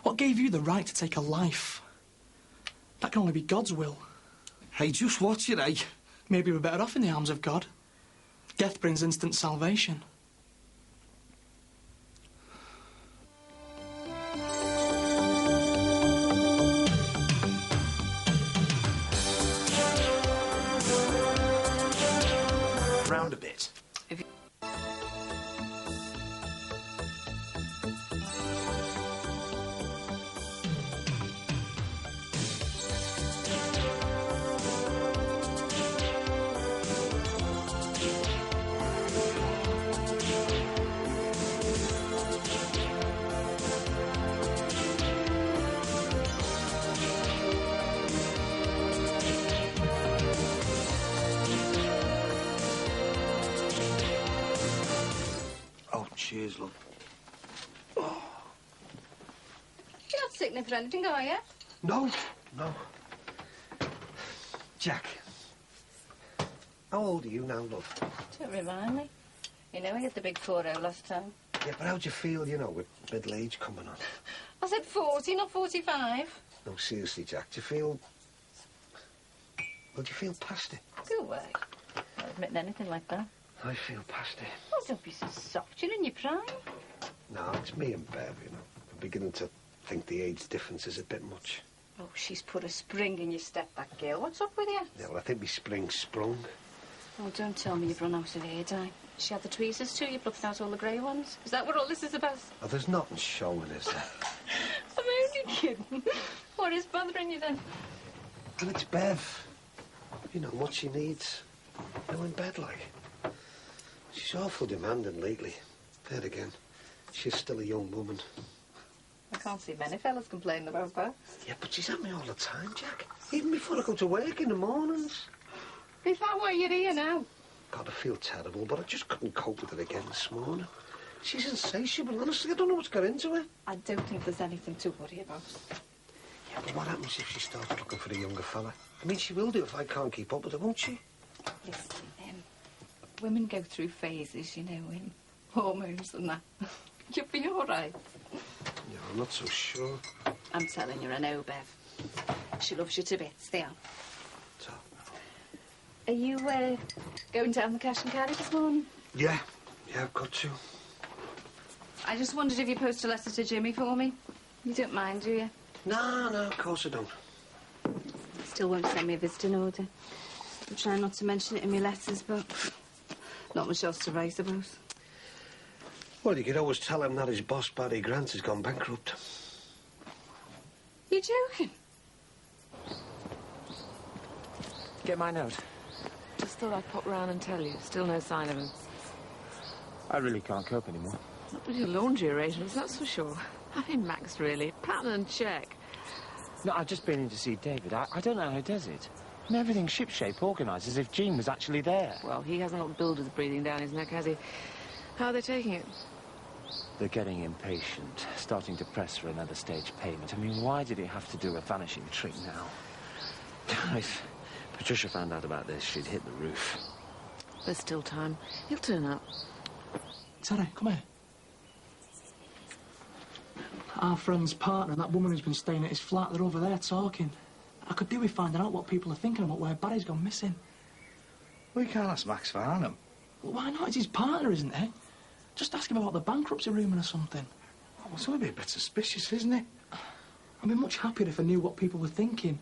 What gave you the right to take a life? That can only be God's will.
Hey, just watch it, eh?
Maybe we're better off in the arms of God. Death brings instant salvation.
Round a bit.
cheers, love.
You're not sickening for anything, are you?
No, no. Jack, how old are you now, love?
Don't remind me. You know, I hit the big 4-0 last time.
Yeah, but how'd you feel, you know, with middle age coming on?
I said 40, not 45.
No, seriously, Jack, do you feel... Well, do you feel past it?
Go away. Not admitting anything like that.
I feel past it.
Oh, don't be so soft. You're in your prime.
No, it's me and Bev, you know. I'm beginning to think the age difference is a bit much.
Oh, she's put a spring in your step, that girl. What's up with you?
Yeah, well, I think my spring sprung.
Oh, don't tell me you've run out of hair dye. She had the tweezers too. You plucked out all the grey ones. Is that what all this is about?
Oh, there's nothing showing, is there?
I'm only kidding. What is bothering you then?
And it's Bev. You know, what she needs. Now in bed, like. She's awful demanding lately. There again. She's still a young woman.
I can't see many fellas complaining about that.
Yeah, but she's at me all the time, Jack. Even before I go to work in the mornings.
Is that why you're here now?
God, I feel terrible, but I just couldn't cope with it again this morning. She's insatiable, honestly. I don't know what's got into her.
I don't think there's anything to worry about.
Yeah, but what happens if she starts looking for the younger fella? I mean, she will do if I can't keep up with her, won't she?
Listen, women go through phases, you know, in hormones and that. You'll be all right.
Yeah, I'm not so sure.
I'm telling you, I know, Bev. She loves you to bits, they are.
So?
Are you, going down the cash and carry this morning?
Yeah, I've got to.
I just wondered if you post a letter to Jimmy for me. You don't mind, do you?
No, of course I don't.
Still won't send me a visiting order. I'm trying not to mention it in my letters, but not much else to write about.
Well, you could always tell him that his boss, Barry Grant, has gone bankrupt.
You joking?
Get my note.
Just thought I'd pop round and tell you. Still no sign of him.
I really can't cope anymore.
Not with your laundry arrangements, that's for sure. I mean, Max, really. Pattern and check.
No, I've just been in to see David. I don't know how he does it. I mean, everything's shipshape, organised, as if Jean was actually there.
Well, he hasn't got builders breathing down his neck, has he? How are they taking it?
They're getting impatient, starting to press for another stage payment. I mean, why did he have to do a vanishing trick now? If Patricia found out about this, she'd hit the roof.
There's still time. He'll turn up.
Terry, come here. Our friend's partner and that woman who's been staying at his flat, they're over there talking. I could do with finding out what people are thinking about where Barry's gone missing.
We can't ask Max Farnham.
Well, why not? It's his partner, isn't it? Just ask him about the bankruptcy rumour or something.
Oh, it's going to be a bit suspicious, isn't it?
I'd be much happier if I knew what people were thinking.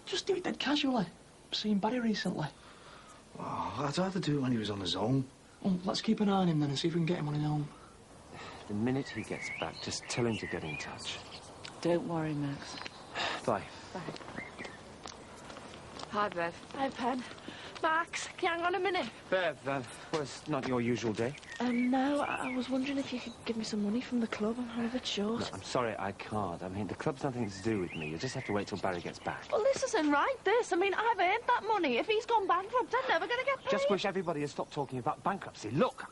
Just do it dead casually. I've seen Barry recently.
Oh, I'd rather do it when he was on his own.
Well, let's keep an eye on him then and see if we can get him on his own.
The minute he gets back, just tell him to get in touch.
Don't worry, Max.
Bye.
Bye. Hi, Bev.
Hi, Pen. Max, can you hang on a minute?
Bev, well, it's not your usual day.
No, I was wondering if you could give me some money from the club. I'm a bit short.
No, I'm sorry, I can't. I mean, the club's nothing to do with me. You'll just have to wait till Barry gets back.
Well, this isn't right, this. I mean, I've earned that money. If he's gone bankrupt, I'm never going to get paid.
Just wish everybody had stopped talking about bankruptcy. Look!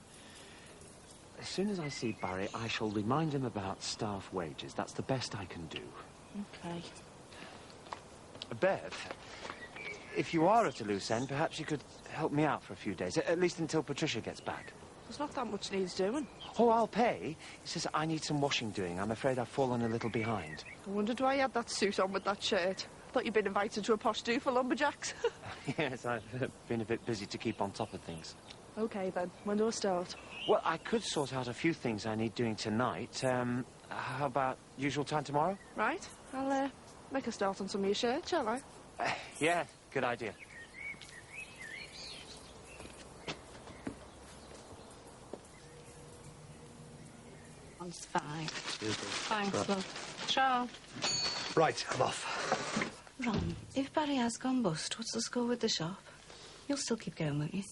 As soon as I see Barry, I shall remind him about staff wages. That's the best I can do.
OK.
Bev, if you are at a loose end, perhaps you could help me out for a few days, at least until Patricia gets back.
There's not that much needs doing.
Oh, I'll pay. It's just I need some washing doing. I'm afraid I've fallen a little behind.
I wondered why you had that suit on with that shirt. Thought you'd been invited to a posh do for lumberjacks.
Yes, I've been a bit busy to keep on top of things.
OK, then. When do I start?
Well, I could sort out a few things I need doing tonight. How about usual time tomorrow?
Right. I'll, make a start on some of your shirts, shall I?
Yeah, good idea.
It's fine. Thanks,
Right.
love. Ciao.
Right, I'm off.
Ron, if Barry has gone bust, what's the score with the shop? You'll still keep going, won't you?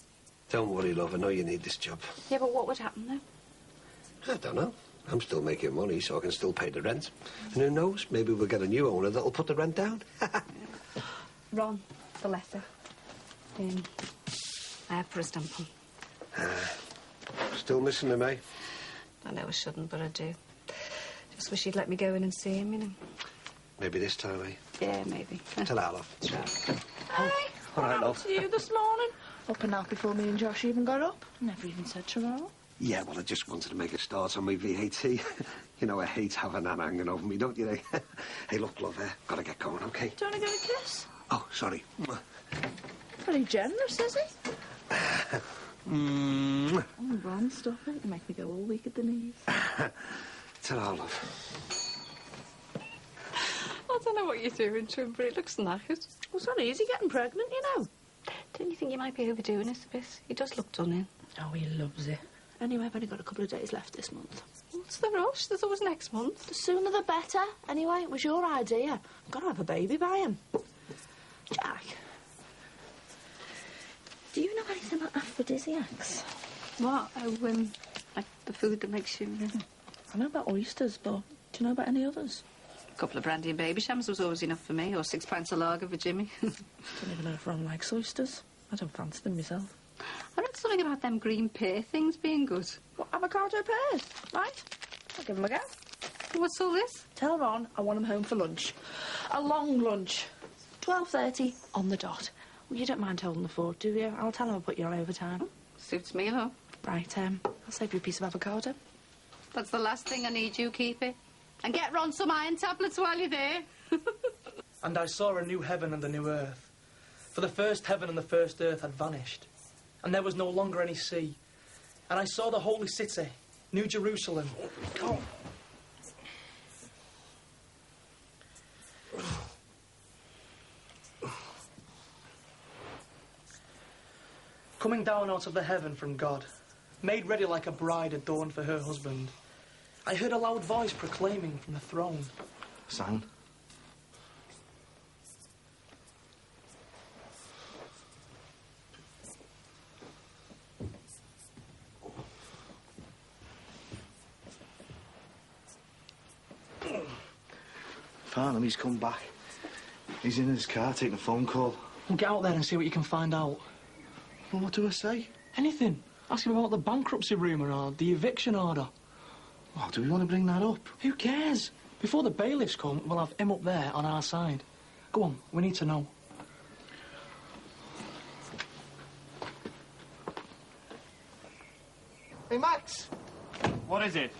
Don't worry, love. I know you need this job.
Yeah, but what would happen then?
I don't know. I'm still making money, so I can still pay the rent. And who knows? Maybe we'll get a new owner that'll put the rent down.
Ron, the letter. I have put a stamp on.
Still missing him, eh?
I know I shouldn't, but I do. Just wish he'd let me go in and see him, you know.
Maybe this time, eh?
Yeah, maybe.
Ta-ra, love.
Hey,
All right,
what
love.
happened to you this morning? Up and out before me and Josh even got up. Never even said tomorrow.
Yeah, well, I just wanted to make a start on my VAT. You know, I hate having that hanging over me, don't you, eh? Hey, look, love, gotta get going, OK?
Do you want to give a kiss?
Oh, sorry.
Very generous, is he?
Mm.
Oh, Ron, stop it. You make me go all weak at the knees.
Ta-ra, love.
I don't know what you're doing to him, but it looks knackered.
Well, it's not easy getting pregnant, you know.
Don't you think you might be overdoing this a bit? He does look done in.
Oh, he loves it. Anyway, I've only got a couple of days left this month.
What's the rush? There's always next month.
The sooner the better. Anyway, it was your idea. I've got to have a baby by him. Jack, do you know anything about aphrodisiacs?
What? Oh, like the food that makes you...
I know about oysters, but do you know about any others?
A couple of brandy and baby shams was always enough for me, or 6 pints of lager for Jimmy.
Don't even know if Ron likes oysters. I don't fancy them myself.
I read something about them green pear things being good.
What, avocado pears? Right. I'll give them a go.
What's all this?
Tell Ron I want him home for lunch. A long lunch. 12:30 on the dot. Well, you don't mind holding the fort, do you? I'll tell him I'll put you on overtime.
Suits me, love.
Right, I'll save you a piece of avocado.
That's the last thing I need you, keep it. And get Ron some iron tablets while you're there.
And I saw a new heaven and a new earth. For the first heaven and the first earth had vanished, and there was no longer any sea. And I saw the holy city, New Jerusalem. Oh. Coming down out of the heaven from God, made ready like a bride adorned for her husband. I heard a loud voice proclaiming from the throne.
Sang. Farnham, he's come back. He's in his car taking a phone call.
Well, get out there and see what you can find out.
Well, what do I say?
Anything. Ask him about the bankruptcy rumour or the eviction order.
Oh, do we want to bring that up?
Who cares? Before the bailiffs come, we'll have him up there on our side. Go on, we need to know.
Hey, Max.
What is it?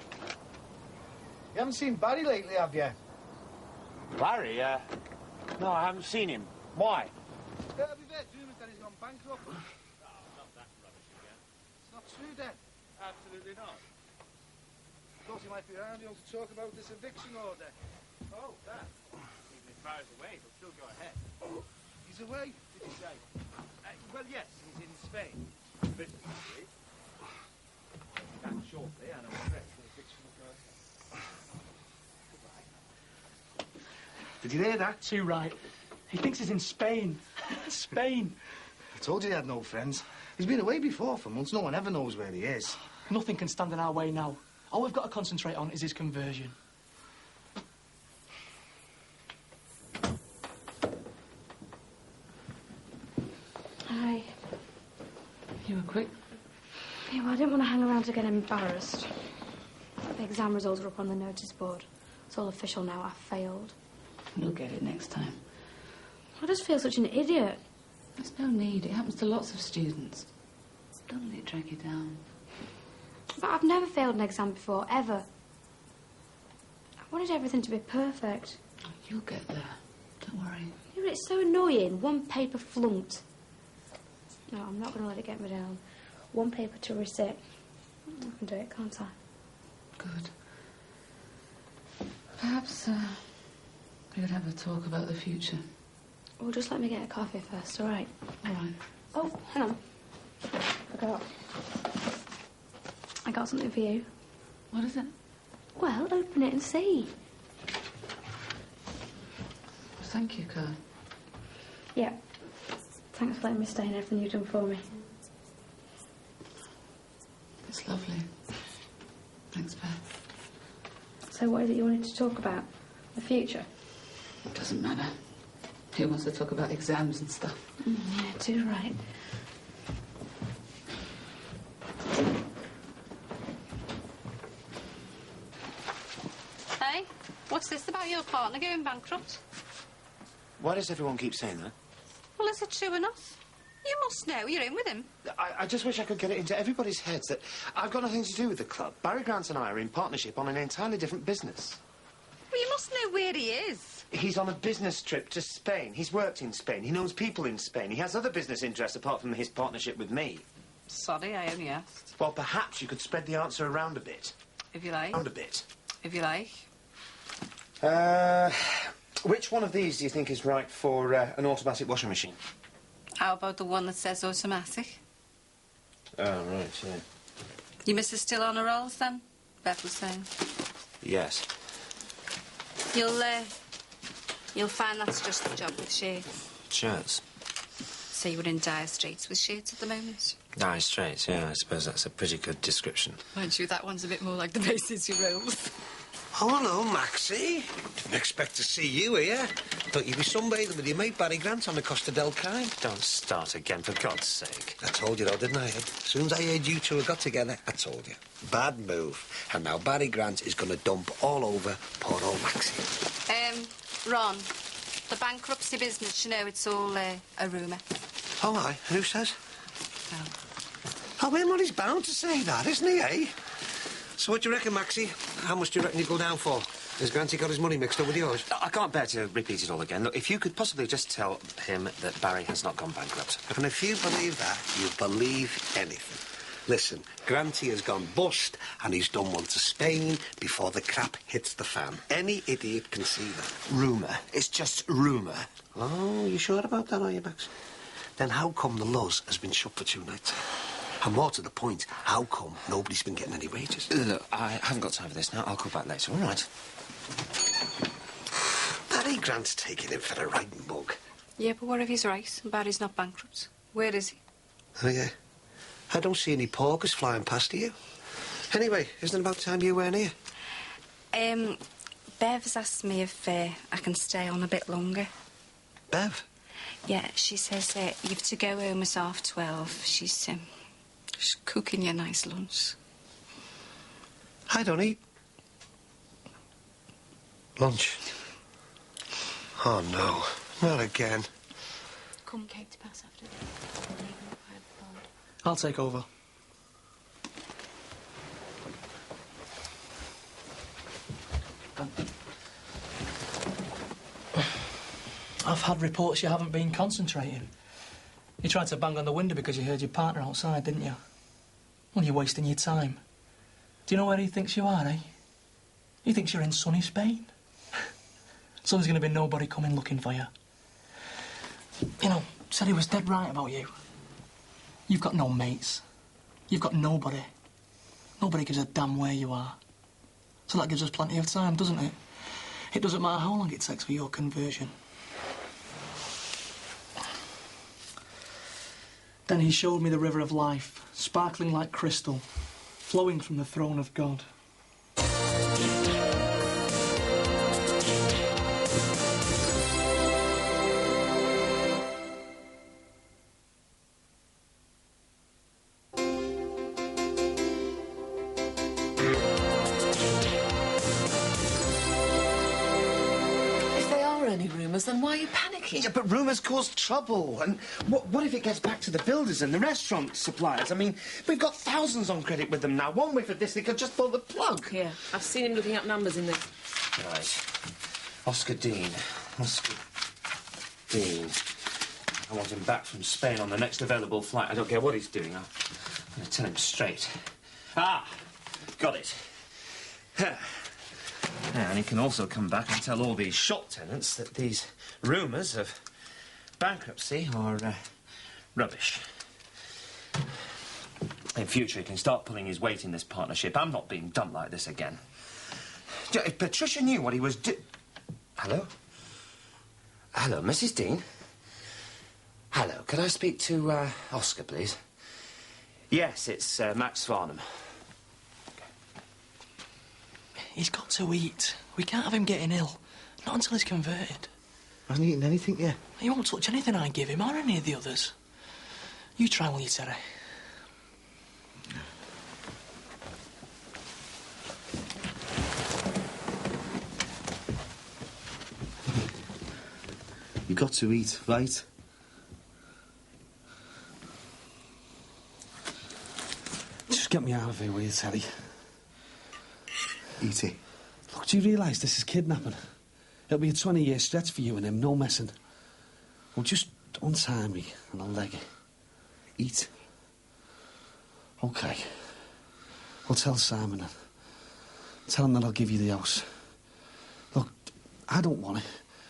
You haven't seen Barry lately, have you?
Barry, no, I haven't seen him. Why?
Yeah, we've heard rumours that he's gone bankrupt.
No, not that rubbish again.
It's not true, then.
Absolutely not.
Thought he might be around you to talk about this eviction order.
Oh, that. Even if Barry's away, he'll still go ahead.
He's away, did you say?
Well, yes, he's in Spain. Business, actually. Back shortly, and I'm afraid the eviction will go ahead.
Did you hear that?
Too right. He thinks he's in Spain. Spain.
I told you he had no friends. He's been away before for months. No one ever knows where he is.
Nothing can stand in our way now. All we've got to concentrate on is his conversion.
Hi.
You were quick.
Yeah, well, I didn't want to hang around to get embarrassed. The exam results are up on the notice board. It's all official now. I failed.
You'll get it next time.
I just feel such an idiot.
There's no need. It happens to lots of students. Don't let it drag you down.
But I've never failed an exam before, ever. I wanted everything to be perfect.
Oh, you'll get there. Don't worry.
Yeah, but it's so annoying. One paper flunked. No, I'm not going to let it get me down. One paper to resit. I can do it, can't I?
Good. Perhaps, we could have a talk about the future.
Well, just let me get a coffee first, all right?
All right.
Oh, hang on. I got something for you.
What is it?
Well, open it and see.
Thank you, Kai.
Yeah. Thanks for letting me stay in everything you've done for me.
It's lovely. Thanks, Beth.
So what is it you wanted to talk about? The future?
It doesn't matter. Who wants to talk about exams and stuff?
Yeah, too right.
What's this about your partner going bankrupt?
Why does everyone keep saying that?
Well, is it true or not? You must know. You're in with him.
I just wish I could get it into everybody's heads that I've got nothing to do with the club. Barry Grant and I are in partnership on an entirely different business.
Well, you must know where he is.
He's on a business trip to Spain. He's worked in Spain. He knows people in Spain. He has other business interests apart from his partnership with me.
Sorry, I only asked.
Well, perhaps you could spread the answer around a bit.
If you like.
Around a bit.
If you like.
Which one of these do you think is right for an automatic washing machine?
How about the one that says automatic?
Oh, right, yeah.
Your missus still on her rolls, then? Beth was saying.
Yes.
You'll find that's just the job with shirts.
Shirts?
So you were in dire straits with shirts at the moment?
Dire straits, yeah, I suppose that's a pretty good description.
Mind you, that one's a bit more like the bases you rolls.
Oh, hello, Maxie. Didn't expect to see you here. Thought you'd be sunbathing with your mate Barry Grant on the Costa del Crime.
Don't start again, for God's sake.
I told you, though, didn't I, Ed? As soon as I heard you two got together, I told you. Bad move. And now Barry Grant is going to dump all over poor old Maxie.
Ron, the bankruptcy business, you know, it's all a rumour.
Oh, aye. Who says? Oh, well, he's bound to say that, isn't he, eh? So what do you reckon, Maxie? How much do you reckon he'd go down for? Has Granty got his money mixed up with yours?
I can't bear to repeat it all again. Look, if you could possibly just tell him that Barry has not gone bankrupt.
And if you believe that, you believe anything. Listen, Granty has gone bust, and he's done one to Spain before the crap hits the fan. Any idiot can see that.
Rumour. It's just rumour.
Oh, you sure about that, are you, Max? Then how come the Luz has been shut for 2 nights? And more to the point, how come nobody's been getting any wages?
Look, I haven't got time for this now. I'll call back later, all right?
Barry Grant's taking him for a right mug.
Yeah, but what if he's right and Barry's not bankrupt? Where is he?
Oh, yeah. I don't see any porkers flying past you. Anyway, isn't it about time you weren't here?
Bev's asked me if I can stay on a bit longer.
Bev?
Yeah, she says you've to go home at 12:30. She's cooking you a nice lunch.
I don't eat lunch. Oh, no. Not again.
Come, Kate, to pass after.
I'll take over. I've had reports you haven't been concentrating. You tried to bang on the window because you heard your partner outside, didn't you? Well, you're wasting your time. Do you know where he thinks you are, eh? He thinks you're in sunny Spain. So there's going to be nobody coming looking for you. You know, said he was dead right about you. You've got no mates. You've got nobody. Nobody gives a damn where you are. So that gives us plenty of time, doesn't it? It doesn't matter how long it takes for your conversion. Then he showed me the river of life, sparkling like crystal, flowing from the throne of God.
Then why are you panicking?
Yeah, but rumours cause trouble. And what if it gets back to the builders and the restaurant suppliers? I mean, we've got thousands on credit with them now. One whiff of this, they could just pull the plug.
Yeah, I've seen him looking up numbers in there.
Right. Oscar Dean. Oscar Dean. I want him back from Spain on the next available flight. I don't care what he's doing. I'm going to tell him straight. Ah! Got it. And he can also come back and tell all these shop tenants that these rumours of bankruptcy are rubbish. In future, he can start pulling his weight in this partnership. I'm not being done like this again. If Patricia knew what he was Hello? Hello, Mrs. Dean? Hello, can I speak to Oscar, please? Yes, it's Max Farnham.
He's got to eat. We can't have him getting ill. Not until he's converted.
Hasn't eaten anything yet?
He won't touch anything I give him, or any of the others. You try, will you, Terry?
You've got to eat, right? Just get me out of here, will you, Terry? Eaty. Look, do you realise this is kidnapping? It'll be a 20-year stretch for you and him, no messing. Well, just untie me and I'll leg it. Eat. OK. I'll tell Simon and tell him that I'll give you the house. Look, I don't want it.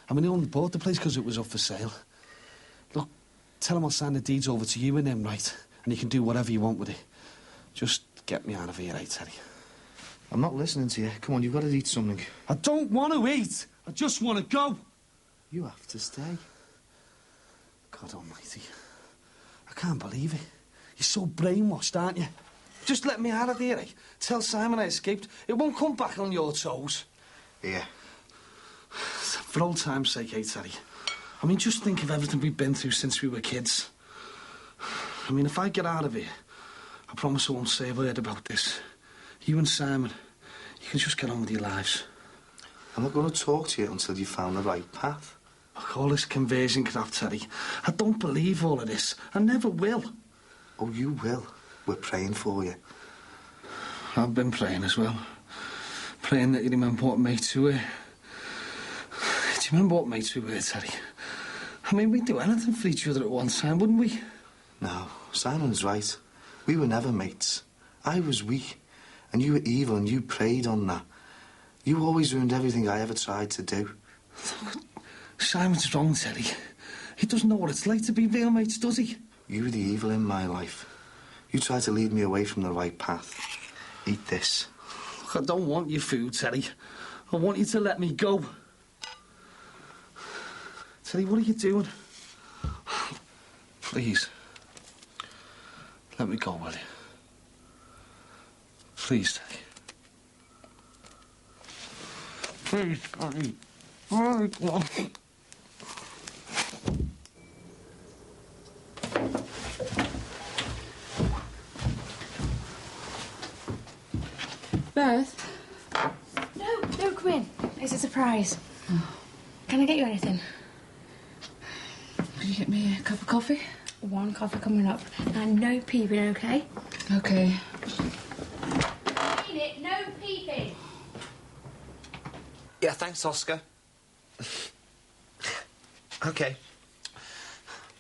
I mean, he only bought the place because it was up for sale. Look, tell him I'll sign the deeds over to you and him, right? And you can do whatever you want with it. Just get me out of here, right, Terry?
I'm not listening to you. Come on, you've got to eat something.
I don't want to eat. I just want to go.
You have to stay.
God almighty. I can't believe it. You're so brainwashed, aren't you? Just let me out of here, eh? Tell Simon I escaped. It won't come back on your toes.
Here.
For old time's sake, eh, Terry? I mean, just think of everything we've been through since we were kids. I mean, if I get out of here, I promise I won't say a word about this. You and Simon, you can just get on with your lives.
I'm not going to talk to you until you've found the right path.
Look, all this conversion crap, Terry. I don't believe all of this. I never will.
Oh, you will. We're praying for you.
I've been praying as well. Praying that you remember what mates we were. Do you remember what mates we were, Terry? I mean, we'd do anything for each other at one time, wouldn't we?
No, Simon's right. We were never mates. I was weak, and you were evil, and you preyed on that. You always ruined everything I ever tried to do.
Simon's wrong, Terry. He doesn't know what it's like to be real mates, does he?
You were the evil in my life. You tried to lead me away from the right path. Eat this.
Look, I don't want your food, Terry. I want you to let me go. Terry, what are you doing? Please. Let me go, will you? Please, Terry. Please, Terry. Oh, God.
Beth? No, come in. It's a surprise. Oh. Can I get you anything?
Could you get me a cup of coffee?
One coffee coming up. And no peeping, OK?
OK.
Mean it, no peeping.
Yeah, thanks, Oscar. OK.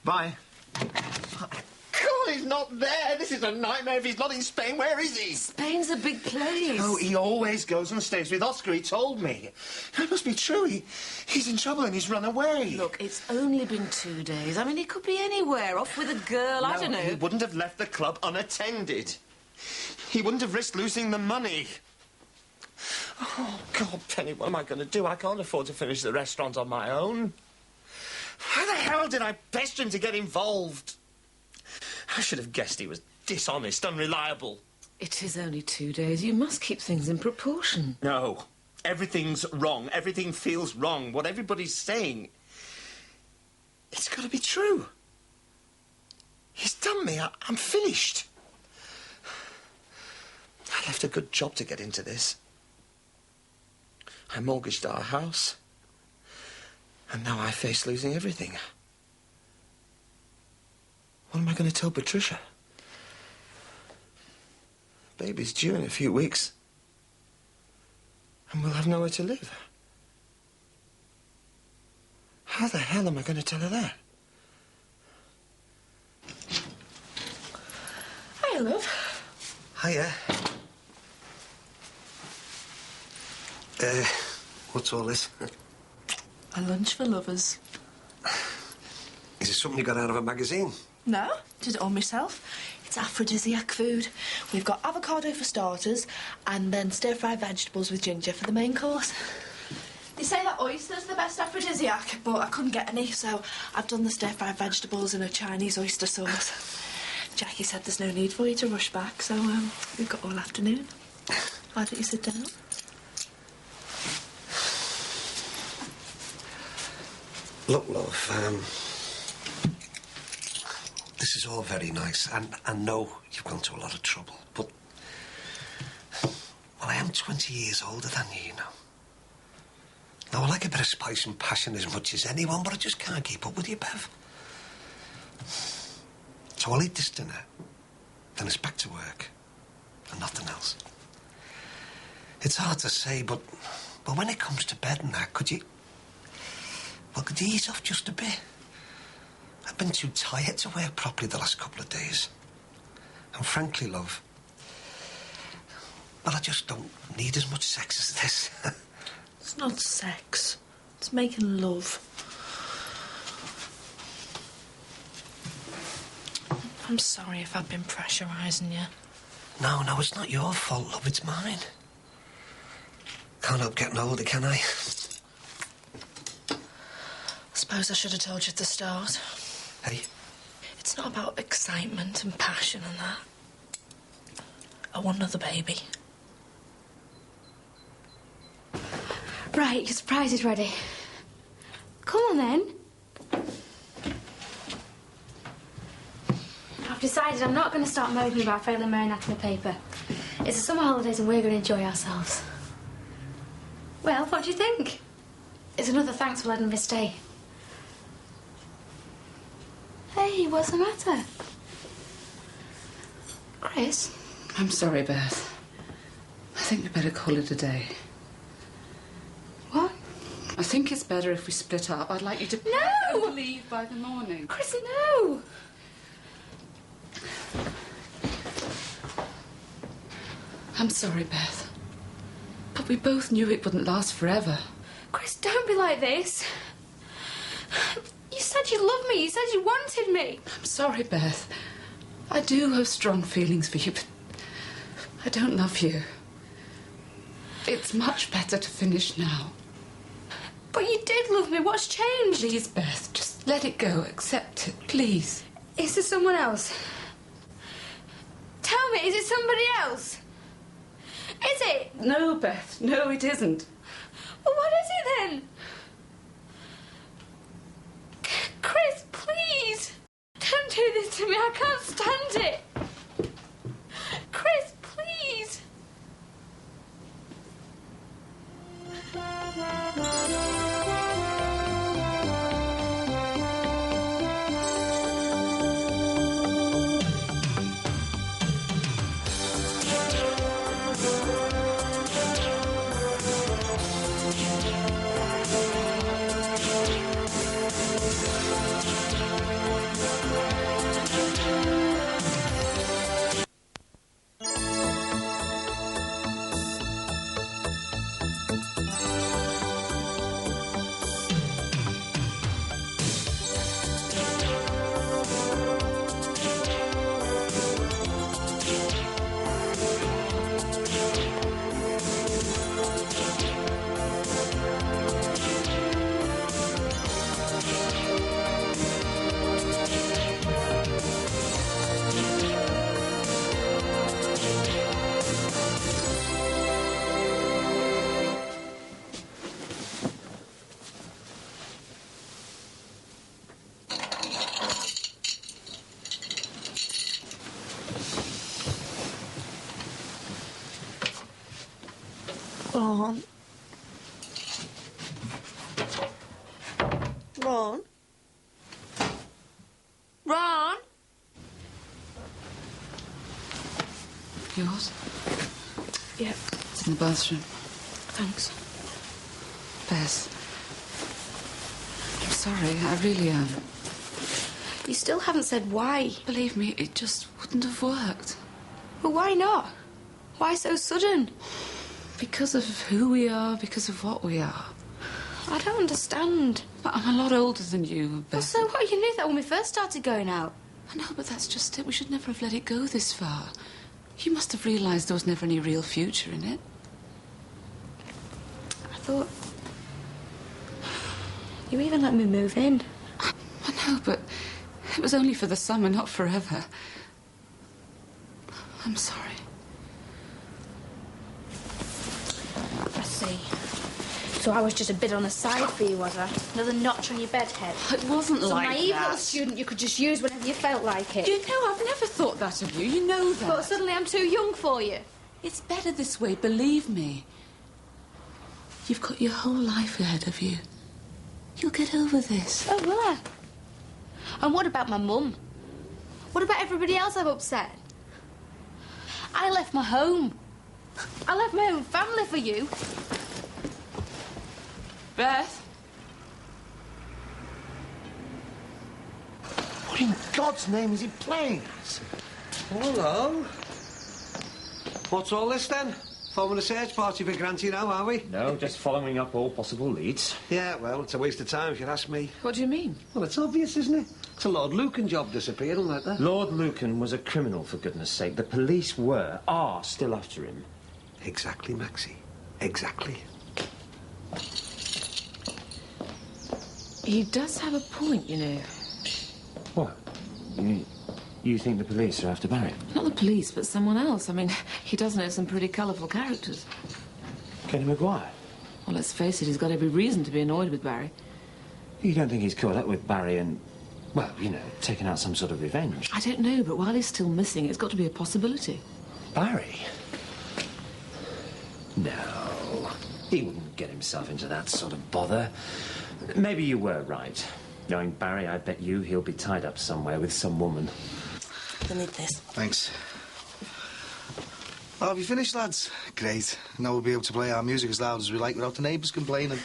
Bye. God, he's not there. This is a nightmare. If he's not in Spain, where is he?
Spain's a big place.
Oh, he always goes and stays with Oscar, he told me. It must be true. He's in trouble and he's run away.
Look, it's only been 2 days. I mean, he could be anywhere, off with a girl, I don't know.
He wouldn't have left the club unattended. He wouldn't have risked losing the money. Oh, God, Penny, what am I going to do? I can't afford to finish the restaurant on my own. How the hell did I pester him to get involved? I should have guessed he was dishonest, unreliable.
It is only 2 days. You must keep things in proportion.
No. Everything's wrong. Everything feels wrong. What everybody's saying, it's got to be true. He's done me. I'm finished. I left a good job to get into this. I mortgaged our house. And now I face losing everything. What am I going to tell Patricia? Baby's due in a few weeks. And we'll have nowhere to live. How the hell am I going to tell her that?
Hiya, love.
Hiya. What's all this?
A lunch for lovers.
Is it something you got out of a magazine?
No, did it all myself. It's aphrodisiac food. We've got avocado for starters, and then stir-fried vegetables with ginger for the main course. They say that oyster's the best aphrodisiac, but I couldn't get any, so I've done the stir-fried vegetables in a Chinese oyster sauce. Jackie said there's no need for you to rush back, so we've got all afternoon. Why don't you sit down?
Look, love, this is all very nice, and I know you've gone to a lot of trouble, but... Well, I am 20 years older than you, you know. Now, I like a bit of spice and passion as much as anyone, but I just can't keep up with you, Bev. So I'll eat this dinner, then it's back to work, and nothing else. It's hard to say, but when it comes to bed and that, could you ease off just a bit? I've been too tired to work properly the last couple of days. And frankly, love, well, I just don't need as much sex as this.
It's not sex. It's making love. I'm sorry if I've been pressurising you.
No, it's not your fault, love. It's mine. Can't help getting older, can I?
I suppose I should have told you at the start.
Hey?
It's not about excitement and passion and that. I want another baby.
Right, your surprise is ready. Come on, then. I've decided I'm not going to start moping about failing my anatomy paper. It's the summer holidays and we're going to enjoy ourselves. Well, what do you think? It's another thanks for letting me stay. Hey, what's the matter? Chris?
I'm sorry, Beth. I think we better call it a day.
What?
I think it's better if we split up. I'd like you to...
No!
Leave by the morning.
Chris, no!
I'm sorry, Beth. But we both knew it wouldn't last forever.
Chris, don't be like this. You said you loved me. You said you wanted me.
I'm sorry, Beth. I do have strong feelings for you, but I don't love you. It's much better to finish now.
But you did love me. What's changed?
Please, Beth, just let it go. Accept it, please.
Is there someone else? Tell me, is it somebody else? Is it?
No, Beth. No, it isn't.
Well, what is it then? Chris, please. Don't do this to me. I can't stand it. Chris, please.
Ron. Ron? Ron?
Yours?
Yeah.
It's in the bathroom.
Thanks.
Beth. I'm sorry, I really am.
You still haven't said why.
Believe me, it just wouldn't have worked.
Well, why not? Why so sudden?
Because of who we are, because of what we are.
I don't understand.
But I'm a lot older than you, Beth.
Well, so what? You knew that when we first started going out.
I know, but that's just it. We should never have let it go this far. You must have realised there was never any real future in it.
I thought... You even let me move in.
I know, but it was only for the summer, not forever. I'm sorry.
I see. So I was just a bit on the side for you, was I? Another notch on your bed head.
It wasn't
Some
like
naive
that.
little student you could just use whenever you felt like it.
You know, I've never thought that of you. You know that.
But suddenly I'm too young for you.
It's better this way, believe me. You've got your whole life ahead of you. You'll get over this.
Oh, will I? And what about my mum? What about everybody else I've upset? I left my home. I left my own family for you.
Beth?
What in God's name is he playing at? Hello. What's all this then? Forming a search party for Granty now, are we?
No, just following up all possible leads.
Yeah, well, it's a waste of time if you ask me.
What do you mean?
Well, it's obvious, isn't it? It's a Lord Lucan job disappearing like that.
Lord Lucan was a criminal, for goodness sake. The police are still after him.
Exactly, Maxie. Exactly.
He does have a point, you know.
What? You think the police are after Barry?
Not the police, but someone else. I mean, he does know some pretty colourful characters.
Kenny Maguire?
Well, let's face it, he's got every reason to be annoyed with Barry.
You don't think he's caught up with Barry and, well, you know, taken out some sort of revenge?
I don't know, but while he's still missing, it's got to be a possibility.
Barry? No. He wouldn't get himself into that sort of bother. Maybe you were right. Knowing Barry, I bet you he'll be tied up somewhere with some woman.
I need this.
Thanks. Oh, have you finished, lads? Great. Now we'll be able to play our music as loud as we like without the neighbours complaining.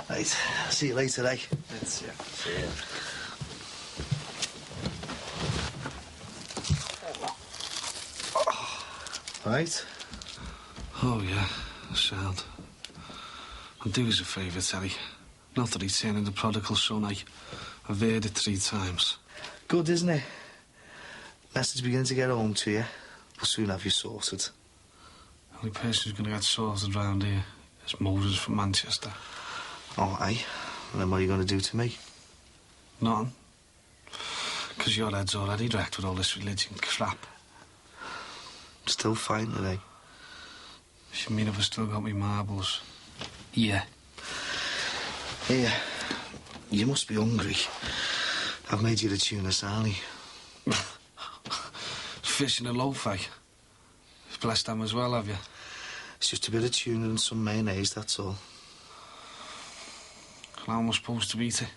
Right. See you later, eh?
See you.
Right.
Oh, yeah, sound. I'll do us a favour, Terry. Not that he's turning the prodigal son, I've heard it 3 times.
Good, isn't it? Message beginning to get home to you. We'll soon have you sorted.
The only person who's going to get sorted round here is Moses from Manchester.
Oh, aye. And then what are you going to do to me?
Nothing. Because your head's already wrecked with all this religion crap.
Still fine today.
You mean if I still got me marbles? Yeah.
Here, you must be hungry. I've made you the tuna sarnie.
Fish in a loaf, eh? You've blessed them as well, have you?
It's just a bit of tuna and some mayonnaise, that's all.
How am I supposed to eat it?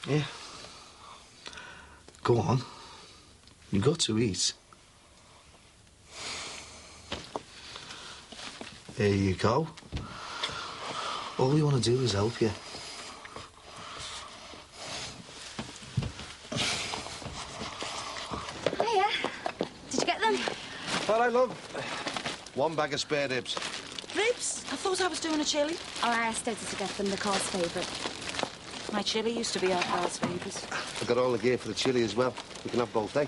Yeah. Go on. You've got to eat. There you go. All we want to do is help you.
Hiya. Did you get them?
All right, love. 1 bag of spare ribs.
Ribs? I thought I was doing a chili.
Oh, I asked Eddie to get them, the Carl's favourite.
My chili used to be our Carl's favourites.
I've got all the gear for the chili as well. We can have both, eh?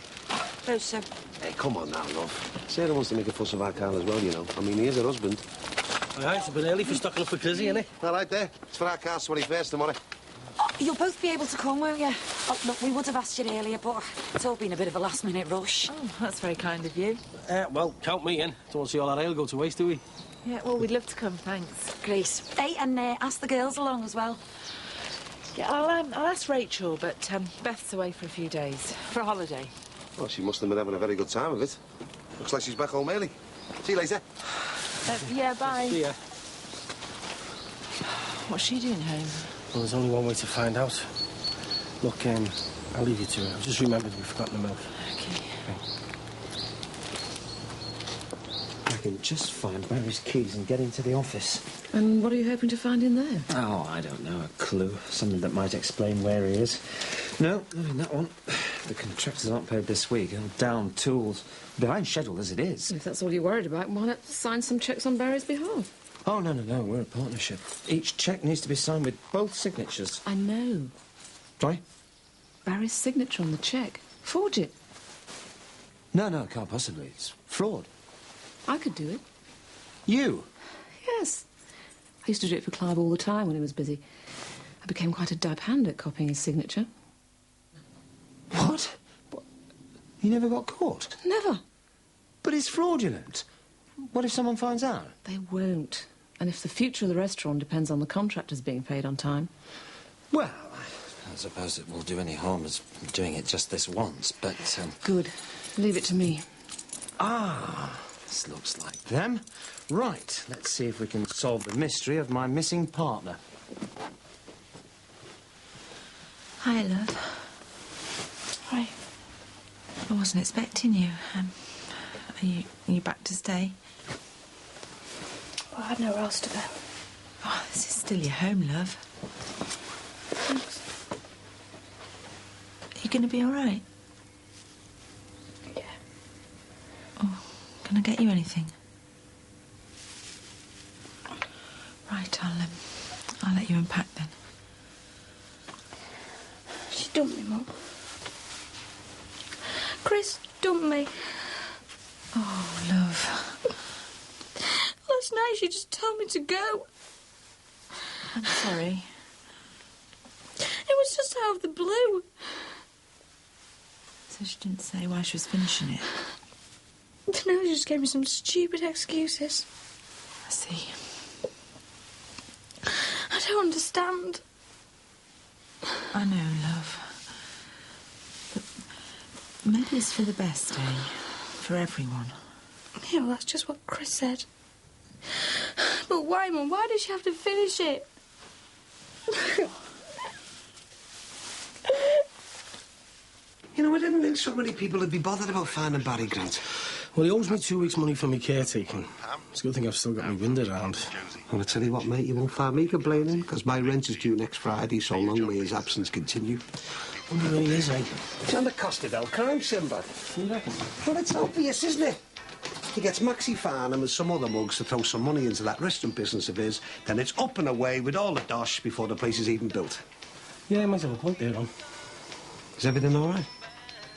Oh, so?
Hey, come on now, love. Sarah wants to make a fuss of our Carl as well, you know. I mean, he is her husband.
All right, it's a bit early for stocking up for Crizzy, isn't it?
All right, there. It's for our Carl's 21st tomorrow.
Oh, you'll both be able to come, won't you? Oh, look, we would have asked you earlier, but it's all been a bit of a last-minute rush.
Oh, that's very kind of you.
Well, count me in. Don't want to see all that ale go to waste, do we?
Yeah, well, we'd love to come, thanks.
Great. Hey, and ask the girls along as well.
Yeah, I'll ask Rachel, but Beth's away for a few days, for a holiday.
Well, she must have been having a very good time of it. Looks like she's back home early. See you later.
Yeah, bye.
See ya.
What's she doing home?
Well, there's only one way to find out. Look, I'll leave you to it. I've just remembered we've forgotten the milk.
Okay.
I can just find Barry's keys and get into the office.
And what are you hoping to find in there?
Oh, I don't know. A clue. Something that might explain where he is. No, not in that one. The contractors aren't paid this week. Down tools. Behind schedule as it is.
If that's all you're worried about, why not sign some cheques on Barry's behalf?
Oh, no. We're a partnership. Each cheque needs to be signed with both signatures.
I know.
Sorry?
Barry's signature on the cheque. Forge it.
No, can't possibly. It's fraud.
I could do it.
You?
Yes. I used to do it for Clive all the time when he was busy. I became quite a dab hand at copying his signature.
What? You never got caught?
Never.
But it's fraudulent. What if someone finds out?
They won't. And if the future of the restaurant depends on the contractors being paid on time...
Well, I suppose it will do any harm as doing it just this once, but...
Good. Leave it to me.
Ah,
This looks like them. Right, let's see if we can solve the mystery of my missing partner.
Hi, love. Hi. I wasn't expecting you. Are you back to stay?
Well, I had nowhere else to go.
Oh, this is still your home, love.
Thanks.
Are you going to be all right?
Yeah.
Oh, can I get you anything? Right, I'll let you unpack then.
She dumped me, Mum. Chris dumped me.
Oh, love.
Last night she just told me to go.
I'm sorry.
It was just out of the blue.
So she didn't say why she was finishing it?
No, she just gave me some stupid excuses.
I see.
I don't understand.
I know, love. But maybe it's for the best, eh? For everyone.
Yeah, well, that's just what Chris said. But why, Mum? Why did she have to finish it?
You know, I didn't think so many people would be bothered about finding Barry Grant.
Well, he owes me 2 weeks' money for my caretaking. It's a good thing I've still got my wind around.
Well, I tell you what, mate, you won't find me complaining, because my rent is due next Friday, so long may his absence continue.
Wonder where he is, eh?
It's on the cost of El crime, Sinbad. You reckon? Well, it's obvious, isn't it? He gets Maxie Farnham and some other mugs to throw some money into that restaurant business of his, then it's up and away with all the dosh before the place is even built.
Yeah, he might have a point there, Ron.
Is everything all right?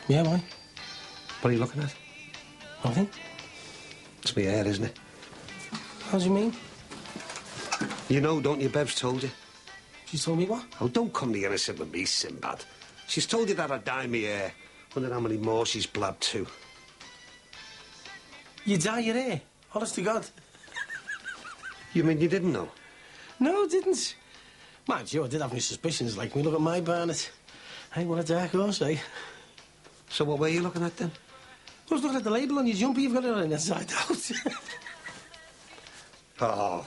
Yeah, why?
What are you looking at?
Nothing.
It's my hair, isn't it?
How do you mean?
You know, don't you, Bev's told you?
She's told me what?
Oh, don't come the innocent with me, Sinbad. She's told you that I dye me hair. Wonder how many more she's blabbed too.
You dye your hair? Honest to God.
You mean you didn't know?
No, I didn't. Mind you, I did have my suspicions, like me. Look at my Barnett. Hey, what a dark horse, eh?
So what were you looking at then?
I was looking at the label on your jumper. You've got it on inside out.
Oh.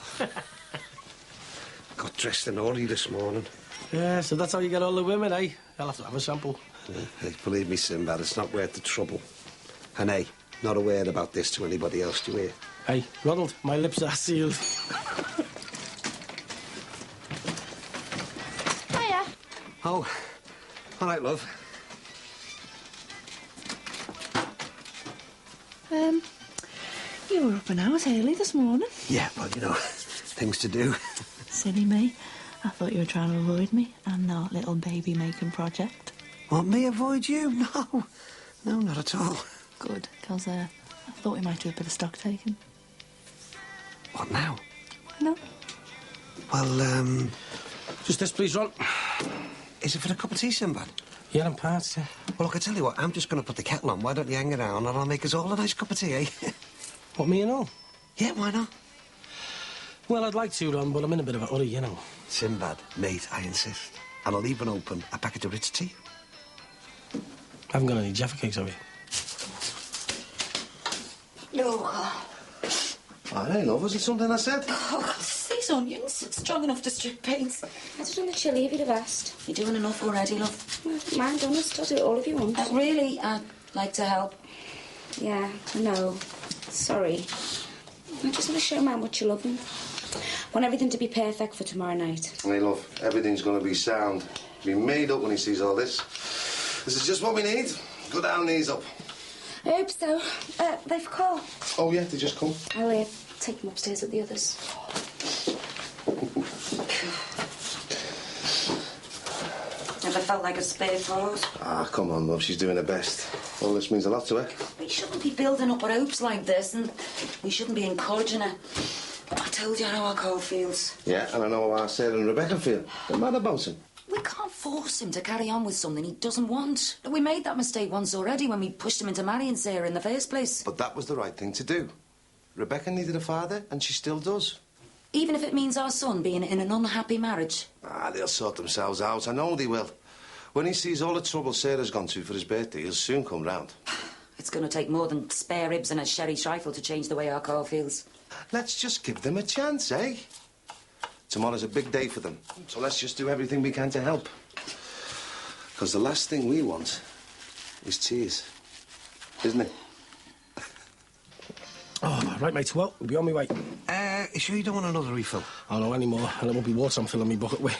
Got dressed in early this morning.
Yeah, so that's how you get all the women, eh? I'll have to have a sample.
Yeah, hey, believe me, Sinbad, it's not worth the trouble. And hey, not a word about this to anybody else, do you hear?
Hey, Ronald, my lips are sealed.
Hiya.
Oh, all right, love.
You were up and out early this morning.
Yeah, well, you know, things to do.
Silly me. I thought you were trying to avoid me and our little baby-making project.
Want me avoid you? No. No, not at all.
Good, because I thought we might do a bit of stock taking.
What now?
No.
Well,
Just this, please, Ron.
Is it for a cup of tea, Sinbad?
Yeah, I'm parts, yeah.
Well, look, I tell you what, I'm just going to put the kettle on. Why don't you hang around and I'll make us all a nice cup of tea, eh?
What, me and all?
Yeah, why not?
Well, I'd like to, Ron, but I'm in a bit of a hurry, you know.
Sinbad, mate, I insist. And I'll even open a packet of Ritz tea.
I haven't got any Jaffa cakes, have you?
No.
All right, love, was it something I said?
Oh, these onions, strong enough to strip paint.
I just done the chili if you'd have asked.
You're doing enough already, love.
Well, I don't mind, honest. I'll do it all if you want.
Really, I'd like to help.
Yeah, I know. Sorry. I just want to show him how much you love him. I want everything to be perfect for tomorrow night.
Hey, love, everything's going to be sound. Be made up when he sees all this. This is just what we need. Go down, knees up.
I hope so. They've called.
Oh, yeah, they just come.
I'll take them upstairs with the others.
Never felt like a spare thought.
Ah, come on, love, she's doing her best. All this means a lot to her.
We shouldn't be building up our hopes like this, and we shouldn't be encouraging her. I told you how our Cole feels.
Yeah, and I know how Sarah and Rebecca feel. They're mad about him.
We can't force him to carry on with something he doesn't want. We made that mistake once already when we pushed him into marrying Sarah in the first place.
But that was the right thing to do. Rebecca needed a father, and she still does.
Even if it means our son being in an unhappy marriage.
Ah, they'll sort themselves out. I know they will. When he sees all the trouble Sarah's gone to for his birthday, he'll soon come round.
It's going to take more than spare ribs and a sherry trifle to change the way our car feels.
Let's just give them a chance, eh? Tomorrow's a big day for them, so let's just do everything we can to help. Because the last thing we want is tears, isn't it?
Oh, right, mate. Well, we'll be on my way.
You sure you don't want another refill?
Oh, no, anymore. And it won't be water I'm filling me bucket with.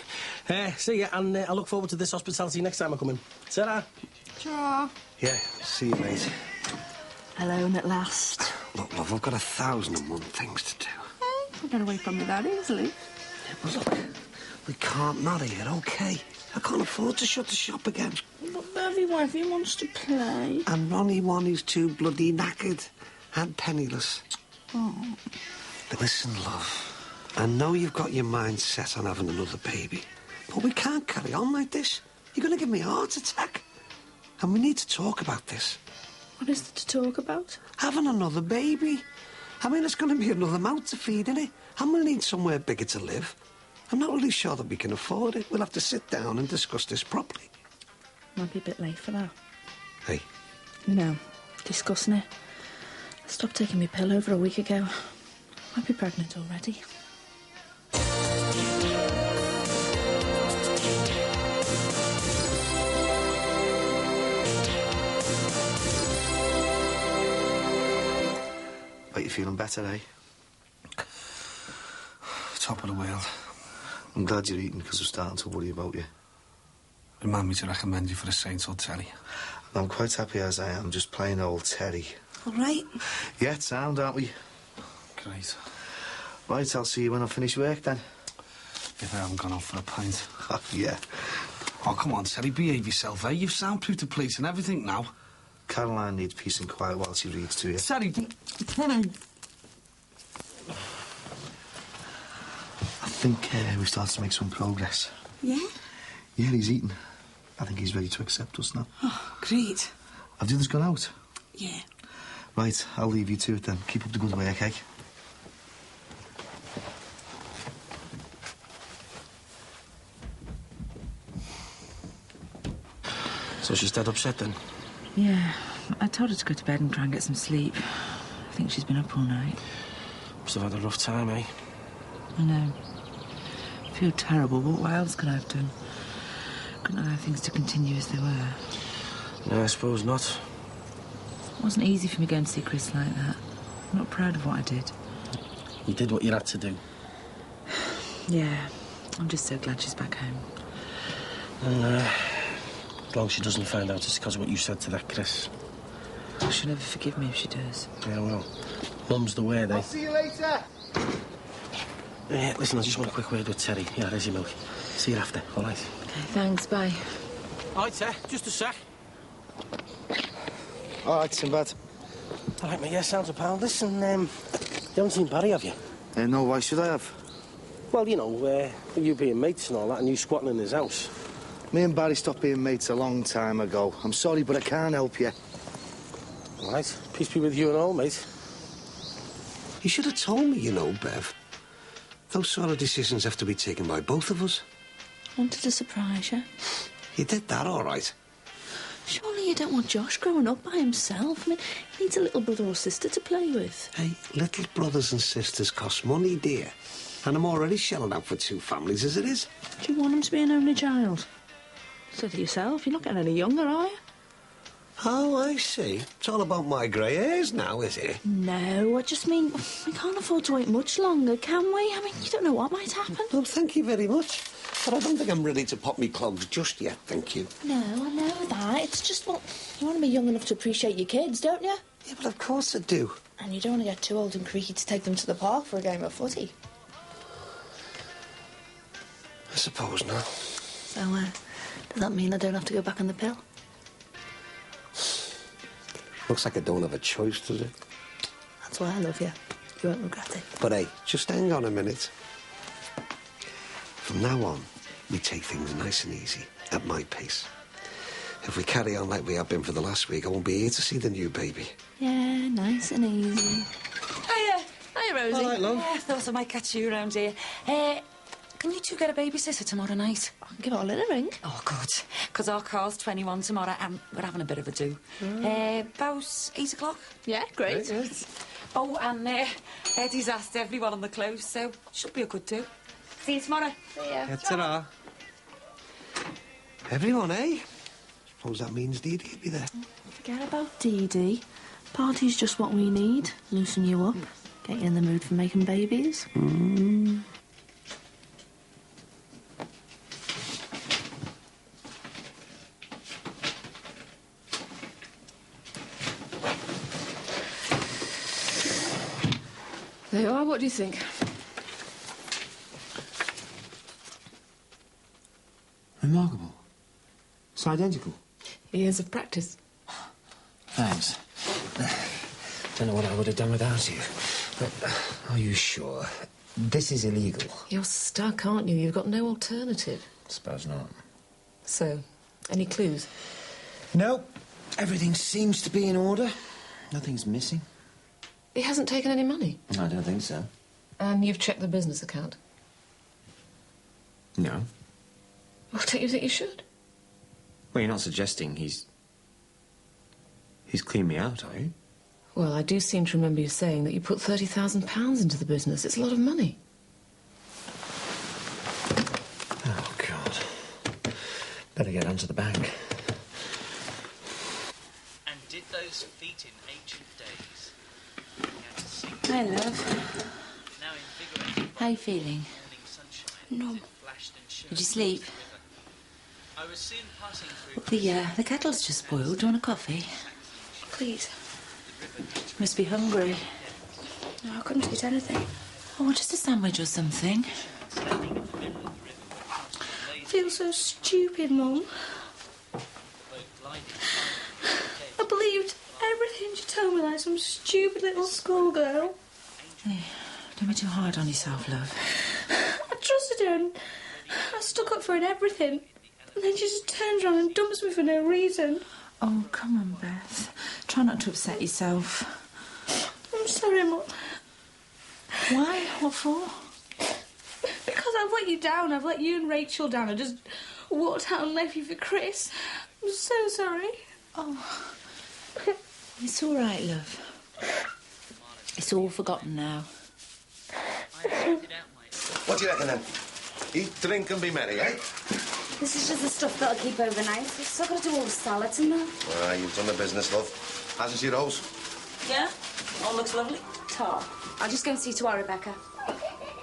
See ya, and I look forward to this hospitality next time I come in. Ta-ra.
Ta-ra.
Yeah, see you, mate.
Alone at last.
Look, love, I've got 1,001 things to do.
I'll get away from you that easily.
Yeah, but look, we can't marry it, OK? I can't afford to shut the shop again.
But Beverly Wifey wants to play.
And Ronnie One is too bloody knackered and penniless.
Oh.
But listen, love, I know you've got your mind set on having another baby, but we can't carry on like this. You're going to give me a heart attack. And we need to talk about this.
What is there to talk about?
Having another baby. I mean, it's going to be another mouth to feed, innit? And we'll need somewhere bigger to live. I'm not really sure that we can afford it. We'll have to sit down and discuss this properly.
Might be a bit late for that.
Hey.
You know, discussing it. I stopped taking my pill over a week ago. Might be pregnant already.
Bet you're feeling better, eh?
Top of the world.
I'm glad you're eating because we're starting to worry about you.
Remind me to recommend you for a Saint or Terry.
I'm quite happy as I am, just plain old Terry.
All right.
Yeah, sound, aren't we?
Great.
Right, I'll see you when I finish work, then.
If I haven't gone out for a pint.
Oh, yeah.
Oh, come on, Terry, behave yourself, eh? You've soundproofed the place and everything now.
Caroline needs peace and quiet while she reads to you.
Terry,
I think we've started to make some progress.
Yeah?
Yeah, he's eating. I think he's ready to accept us now.
Oh, great.
Have the others gone out?
Yeah.
Right, I'll leave you to it then. Keep up the good work, eh?
So she's dead upset, then?
Yeah. I told her to go to bed and try and get some sleep. I think she's been up all night.
Must have had a rough time, eh?
I know. I feel terrible, but what else could I have done? Couldn't allow things to continue as they were.
No, I suppose not.
It wasn't easy for me going to see Chris like that. I'm not proud of what I did.
You did what you had to do.
Yeah. I'm just so glad she's back home.
And, as long as she doesn't find out it's because of what you said to that Chris.
She'll never forgive me if she does.
Yeah, well, Mum's the word, eh?
I'll see you later.
Listen, I just want a quick word with Terry. Yeah, there's your milk. See you after, all right?
Okay, thanks, bye.
All right, just a sec.
All right, Sinbad.
All right, mate, yeah, sounds a pound. Listen, you haven't seen Barry, have you?
No, why should I have?
Well, you know, you being mates and all that, and you squatting in his house.
Me and Barry stopped being mates a long time ago. I'm sorry, but I can't help you.
All right, peace be with you and all, mate.
You should have told me, you know, Bev. Those sort of decisions have to be taken by both of us.
Wanted to surprise you.
You did that all right.
Surely you don't want Josh growing up by himself. I mean, he needs a little brother or sister to play with.
Hey, little brothers and sisters cost money, dear. And I'm already shelling out for 2 families as it is.
Do you want him to be an only child? So to yourself, you're not getting any younger, are you?
Oh, I see. It's all about my grey hairs now, is it?
No, I just mean, we can't afford to wait much longer, can we? I mean, you don't know what might happen.
Well, thank you very much. But I don't think I'm ready to pop me clogs just yet, thank you.
No, I know that. It's just, well, you want to be young enough to appreciate your kids, don't you?
Yeah, but of course I do.
And you don't want to get too old and creaky to take them to the park for a game of footy.
I suppose not.
So, does that mean I don't have to go back on the pill?
Looks like I don't have a choice, does it?
That's why I love you. You won't regret it.
But hey, just hang on a minute. From now on, we take things nice and easy, at my pace. If we carry on like we have been for the last week, I won't be here to see the new baby.
Yeah, nice and easy.
Hiya, Rosie.
All right, love.
I thought I might catch you around here. Can you two get a babysitter tomorrow night?
I can give Olin a ring.
Oh, good. Because our car's 21 tomorrow and we're having a bit of a do. About 8 o'clock?
Yeah, great.
Oh, and Eddie's asked everyone on the close, so should be a good do. See you tomorrow.
See ya.
Yeah, ta-ra. Everyone, eh? Suppose that means Dee Dee'll be there.
Forget about Dee Dee. Party's just what we need. Loosen you up. Get you in the mood for making babies.
There you are. What do you think?
Remarkable. It's identical.
Years of practice.
Thanks. Don't know what I would have done without you. But are you sure? This is illegal.
You're stuck, aren't you? You've got no alternative.
Suppose not.
So, any clues?
No. Everything seems to be in order. Nothing's missing.
He hasn't taken any money.
I don't think so.
And you've checked the business account?
No.
Well, don't you think you should?
Well, you're not suggesting he's cleaned me out, are you?
Well, I do seem to remember you saying that you put £30,000 into the business. It's a lot of money.
Oh, God. Better get onto the bank.
And did those feet in ancient days.
Hi, love.
Now invigorated
How you feeling?
morning sunshine.
No.
Flashed and shone
Did you sleep?
across the river. I was soon passing through.
The kettle's just boiled. Do you want a coffee?
Please.
Must be hungry.
No, I couldn't eat anything.
Oh, just a sandwich or something.
I feel so stupid, Mum. I believed everything you told me like some stupid little schoolgirl.
Hey, don't be too hard on yourself, love.
I trusted her and I stuck up for her in everything. And then she just turns around and dumps me for no reason.
Oh, come on, Beth. Try not to upset yourself.
I'm sorry, Mum.
Why? What for?
Because I've let you down. I've let you and Rachel down. I just walked out and left you for Chris. I'm so sorry.
Oh. It's all right, love. It's all forgotten now.
What do you reckon, then? Eat, drink and be merry, eh?
This is just the stuff that'll keep overnight. We've still got to do all the salads and that.
You've done the business, love. How's it, your rose?
Yeah? All looks lovely.
Tar. I'll just go and see to our Rebecca.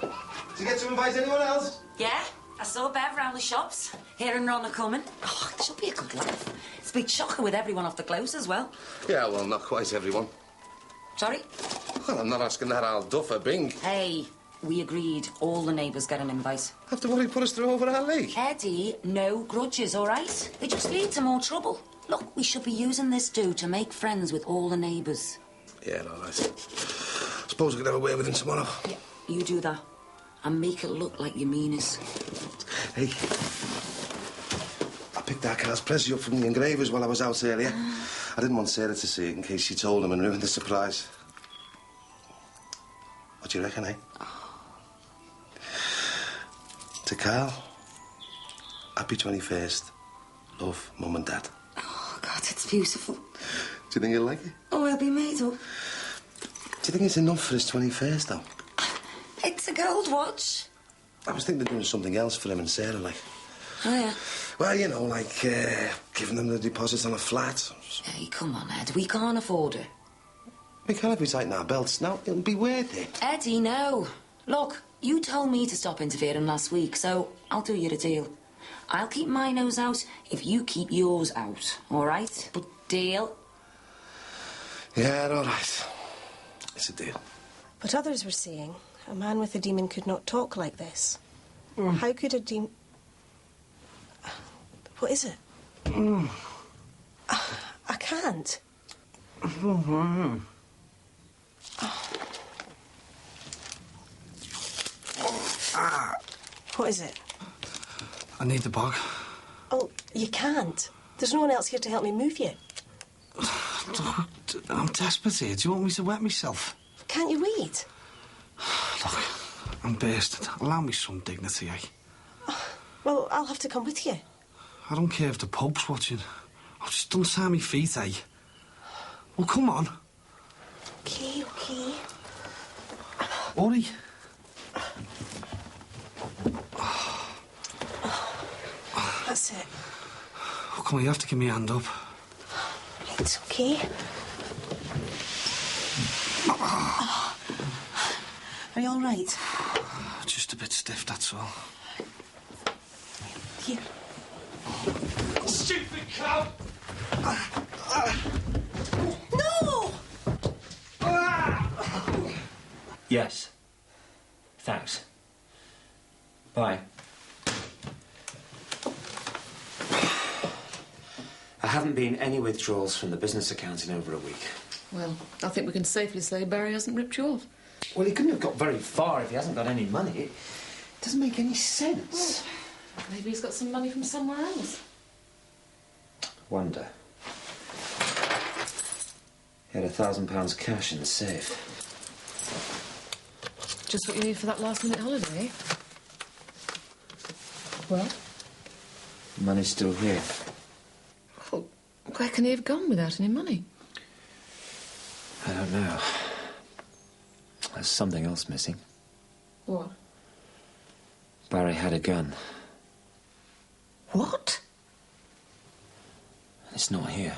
Did you get to invite anyone else?
Yeah? I saw Bev round the shops. Here and Ron are coming. Oh, it should be a good laugh. It's a big shocker with everyone off the close as well.
Yeah, well, not quite everyone.
Sorry?
Well, I'm not asking that Al Duffer Bing.
Hey, we agreed all the neighbours get an invite.
After what he put us through over our league.
Eddie, no grudges, all right? They just lead to more trouble. Look, we should be using this do to make friends with all the neighbours.
Yeah, all right. Suppose we could have a word with him tomorrow.
Yeah, you do that. And make it look like you mean it.
Hey, I picked our car's Prezi up from the engravers while I was out earlier. I didn't want Sarah to see it in case she told him and ruined the surprise. What do you reckon, eh? To Carl, happy 21st. Love, Mum and Dad.
Oh, God, it's beautiful.
Do you think he'll like it?
Oh, he'll be made up.
Do you think it's enough for his 21st, though?
It's a gold watch.
I was thinking of doing something else for him and Sarah, like...
Oh, yeah?
Well, you know, like, giving them the deposits on a flat.
Hey, come on, Ed. We can't afford it.
We can't be tighten our belts now. It'll be worth it.
Eddie, no. Look, you told me to stop interfering last week, so I'll do you a deal. I'll keep my nose out if you keep yours out, all right? But deal?
Yeah, all right. It's a deal.
But others were saying a man with a demon could not talk like this. How could a demon... What is it? I can't. What is it?
I need the bag.
Oh, you can't. There's no one else here to help me move you.
I'm desperate here. Do you want me to wet myself?
Can't you wait?
Look,
I'm bursted. Allow me some dignity, eh?
Well, I'll have to come with you.
I don't care if the Pope's watching. I've just done my feet, eh? Well, come on.
Okay, okay.
Hurry.
That's it.
Oh, come on, you have to give me a hand up.
It's okay. Are you all right?
Just a bit stiff, that's all.
Here.
Stupid cow!
No!
Yes. Thanks. Bye. I haven't been any withdrawals from the business account in over a week.
Well, I think we can safely say Barry hasn't ripped you off.
Well, he couldn't have got very far if he hasn't got any money. It doesn't make any sense.
Well, maybe he's got some money from somewhere else.
Wonder. He had £1,000 cash in the safe.
Just what you need for that last-minute holiday, eh? Well?
Money's still here.
Well, where can he have gone without any money?
I don't know. There's something else missing.
What?
Barry had a gun.
What?
It's not here.